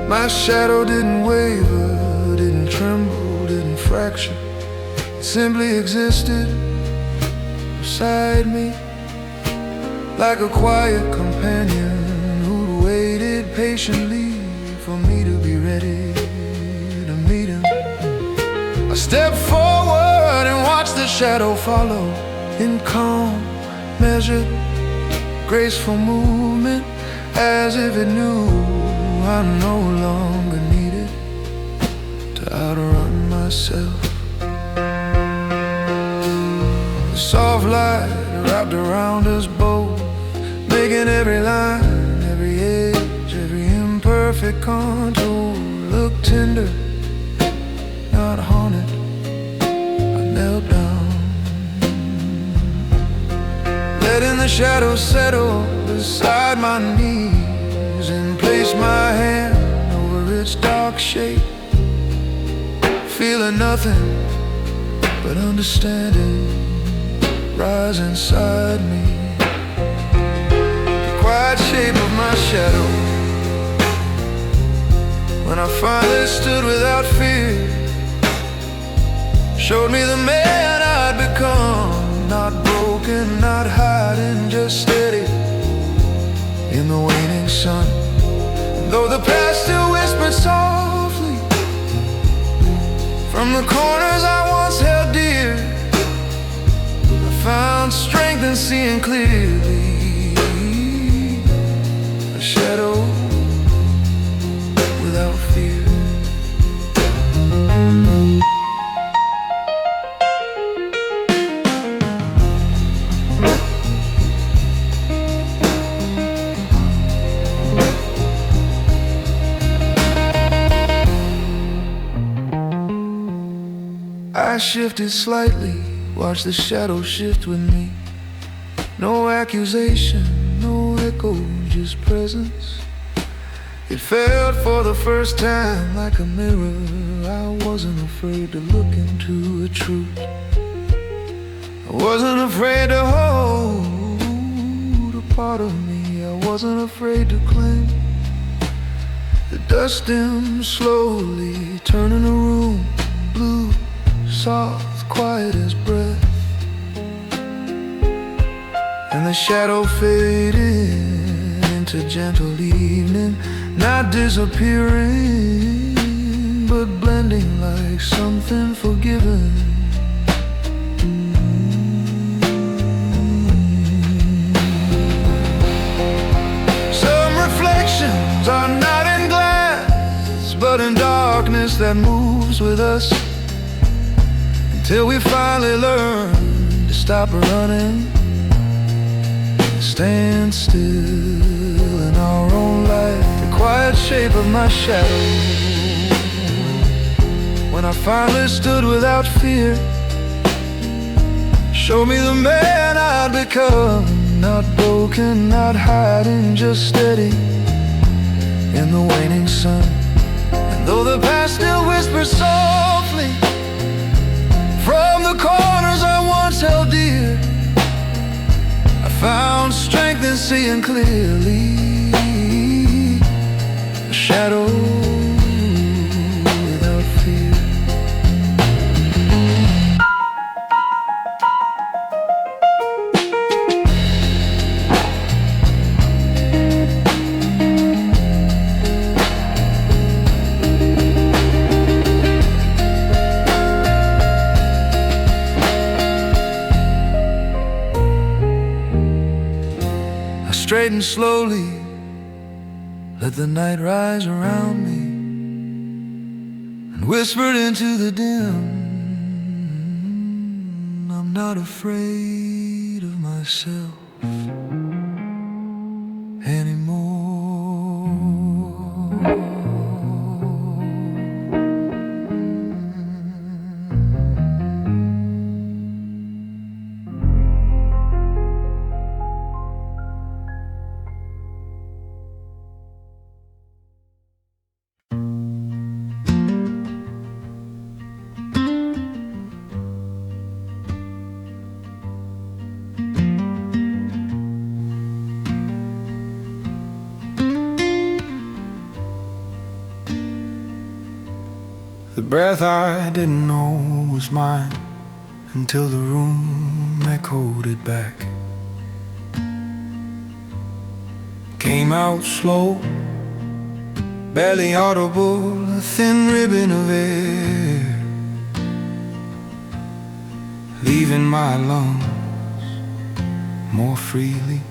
My shadow didn't waver, didn't tremble, didn't fracture. It simply existed beside me, like a quiet companion who waited patiently for me to be ready to meet him. I stepped forward and watched the shadow follow in calm, measured, graceful movement, as if it knew I no longer needed to outrun myself. The soft light wrapped around us both, making every line, every edge, every imperfection perfect contour, look tender, not haunted. I knelt down, letting the shadows settle beside my knees, and placed my hand over its dark shape, feeling nothing but understanding rise inside me. The quiet shape of my shadow, when I finally stood without fear, showed me the man I'd become. Not broken, not hiding, just steady in the waning sun. And though the past still whispered softly from the corners I once held dear, I found strength in seeing clearly a shadow without fear. I shifted slightly, watched the shadow shift with me. No accusation, no echo, just presence. It felt for the first time like a mirror. I wasn't afraid to look into the truth. I wasn't afraid to hold a part of me. I wasn't afraid to claim. The dust dimmed slowly, turning the room blue, soft, quiet as breath. And the shadow faded into gentle evening, not disappearing, but blending like something forgiven. Some reflections are not in glass, but in darkness that moves with us, till we finally learn to stop running, stand still in our own light. The quiet shape of my shadow, when I finally stood without fear, showed me the man I'd become. Not broken, not hiding, just steady in the waning sun. And though the past still whispers softly from the corners I once held dear, I found strength in seeing clearly a shadow without fear. Straightened slowly, let the night rise around me, and whispered into the dim, I'm not afraid of myself anymore. The breath I didn't know was mine until the room echoed it back. Came out slow, barely audible, a thin ribbon of air, leaving my lungs more freely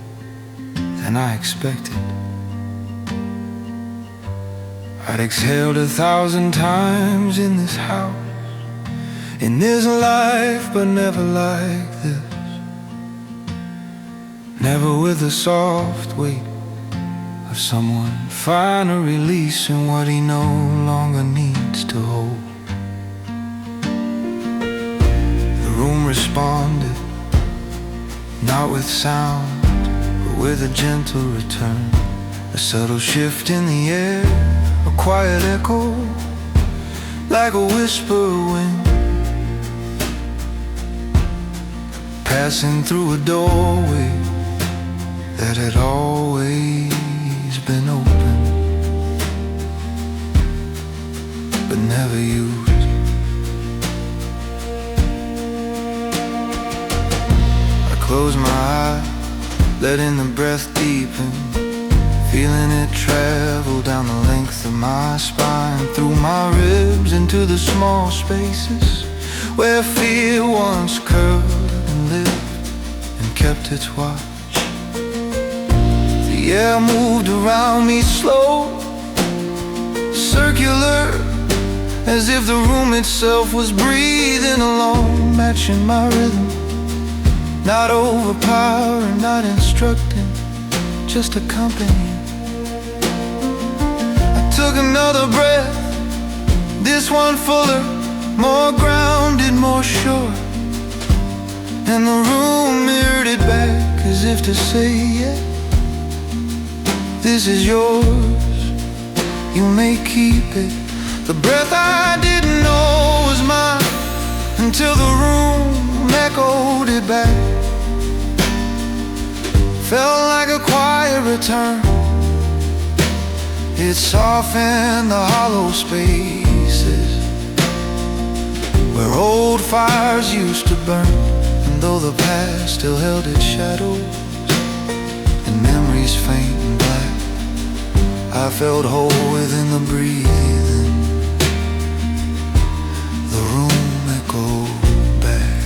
than I expected. I'd exhaled 1,000 times in this house, in this life, but never like this. Never with the soft weight of someone finally releasing what he no longer needs to hold. The room responded, not with sound, but with a gentle return. A subtle shift in the air, a quiet echo, like a whisper of wind, passing through a doorway that had always been open, but never used. I close my eyes, letting the breath deepen, feeling it travel down the length of my spine, through my ribs into the small spaces where fear once curled and lived and kept its watch. The air moved around me slow, circular, as if the room itself was breathing along, matching my rhythm, not overpowering, not instructing, just accompanying. I took another breath, this one fuller, more grounded, more sure, and the room mirrored it back as if to say, yeah, this is yours, you may keep it. The breath I didn't know was mine until the room echoed it back. Felt like a quiet return. It softened the hollow spaces where old fires used to burn. And though the past still held its shadows and memories faint and black, I felt whole within the breathing. The room echoed back.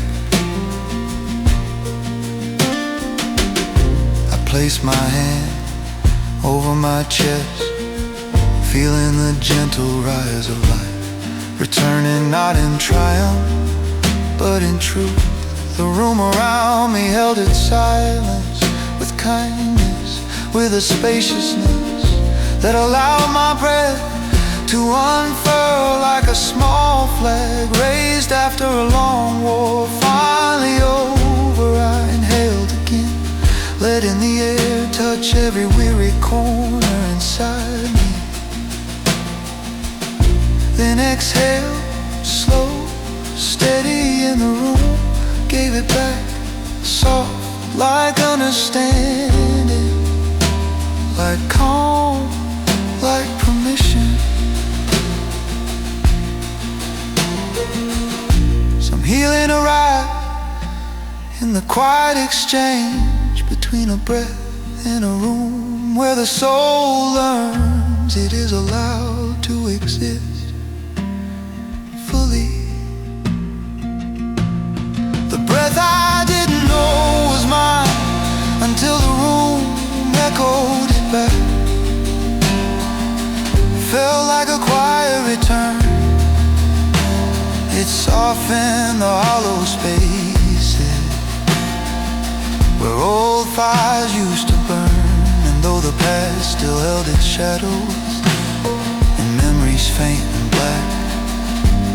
I placed my hand over my chest, feeling the gentle rise of life, returning not in triumph, but in truth. The room around me held its silence with kindness, with a spaciousness that allowed my breath to unfurl like a small flag raised after a long war. Finally over, I inhaled again, letting the air touch every weary corner inside me. Then exhale, slow, steady in the room, gave it back, soft like understanding, like calm, like permission. Some healing arrived in the quiet exchange between a breath and a room where the soul learns it is allowed to exist fully. The breath I didn't know was mine until the room echoed it back. Felt like a quiet return. It softened the hollow spaces where old fires used to burn. And though the past still held its shadows and memories faint and black,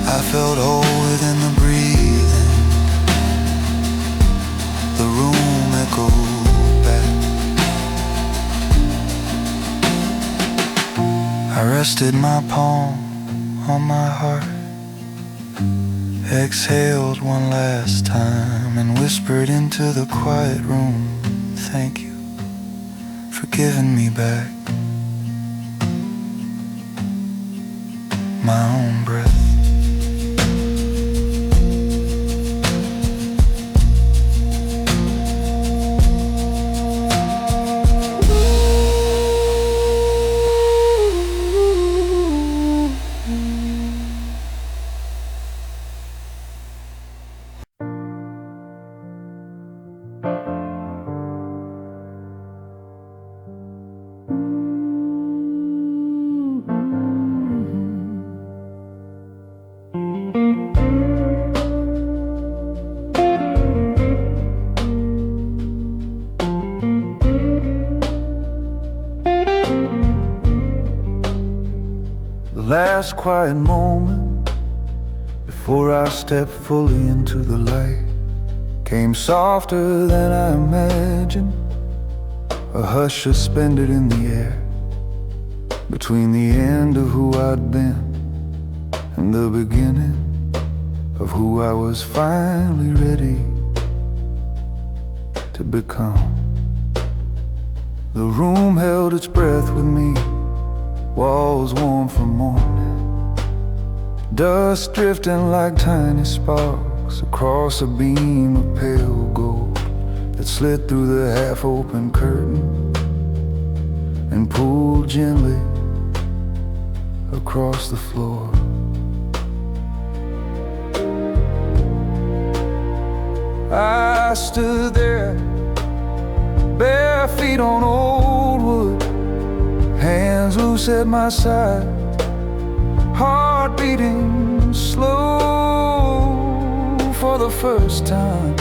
I felt whole within the breathing. The room echoed back. I rested my palm on my heart, exhaled one last time, and whispered into the quiet room, thank you for giving me back my own breath. last quiet moment before I stepped fully into the light came softer than I imagined, a hush suspended in the air between the end of who I'd been and the beginning of who I was finally ready to become. The room held its breath with me, walls warm from morning, dust drifting like tiny sparks across a beam of pale gold that slid through the half-open curtain and pulled gently across the floor. I stood there, bare feet on old wood, hands loose at my side, heart beating slow for the first time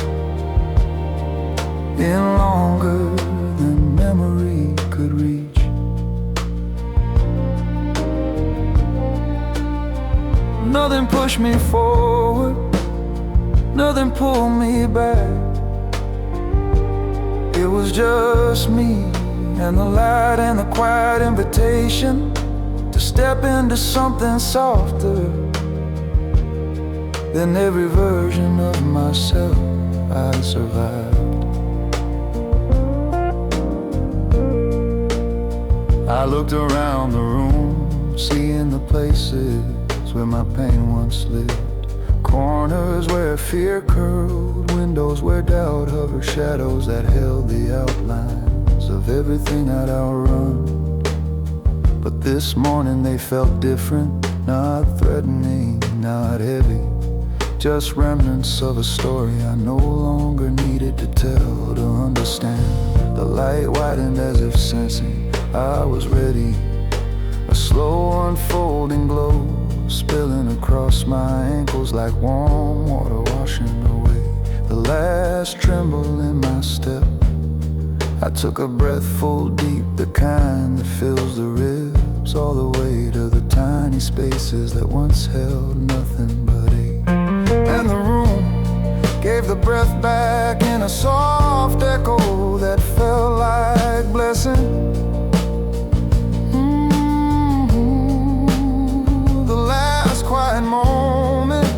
in longer than memory could reach. Nothing pushed me forward, nothing pulled me back. It was just me and the light and the quiet invitation to step into something softer than every version of myself I survived. I looked around the room, seeing the places where my pain once lived. Corners where fear curled, windows where doubt hovered, shadows that held the outlines of everything I'd outrun. But this morning they felt different, not threatening, not heavy, just remnants of a story I no longer needed to tell to understand. The light widened as if sensing I was ready, a slow unfolding glow spilling across my ankles like warm water washing away the last tremble in my step. I took a breath full deep, the kind that fills the ribs all the way to the tiny spaces that once held nothing but ache. And the room gave the breath back in a soft echo that felt like blessing. Quiet moment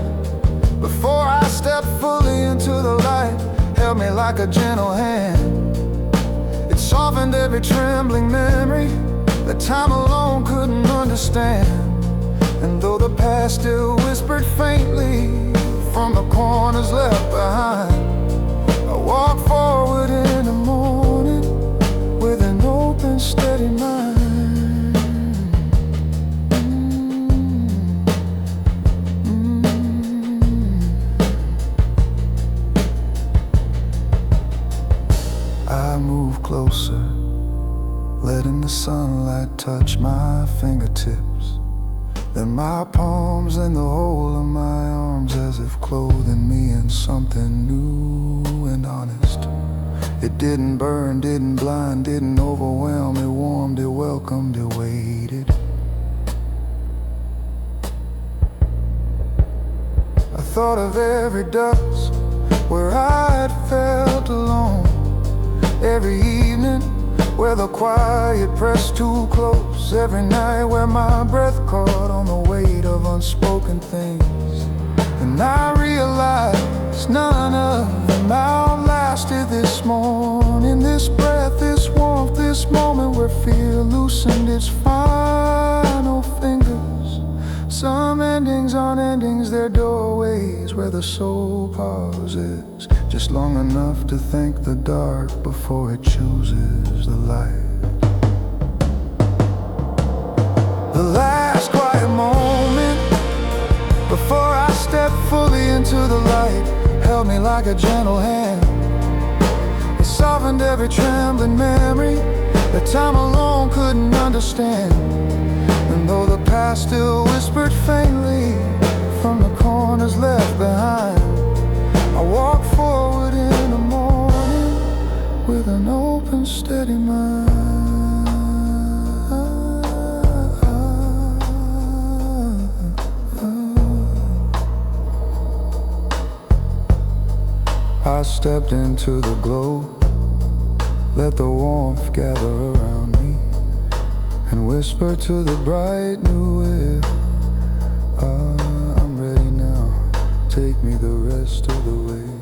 before I stepped fully into the light held me like a gentle hand. It softened every trembling memory that time alone couldn't understand. And though the past still whispered faintly from the corners left behind, I walked forward in the morning with an open, steady mind. I moved closer, letting the sunlight touch my fingertips, then my palms and the whole of my arms, as if clothing me in something new and honest. It didn't burn, didn't blind, didn't overwhelm. It warmed, it welcomed, it waited. I thought of every dusk where I'd felt alone, every evening where the quiet pressed too close, every night where my breath caught on the weight of unspoken things. And I realized none of them outlasted this morning, this breath, this warmth, this moment where fear loosened its final fingers. Some endings aren't endings, they're doorways where the soul pauses just long enough to thank the dark before it chooses the light. The last quiet moment before I stepped fully into the light held me like a gentle hand. It softened every trembling memory that time alone couldn't understand. And though the past still whispered faintly from the corners left behind, I walk forward in the morning with an open, steady mind. stepped into the glow, let the warmth gather around me, and whisper to the bright new air, I'm ready now, take me the rest of the way.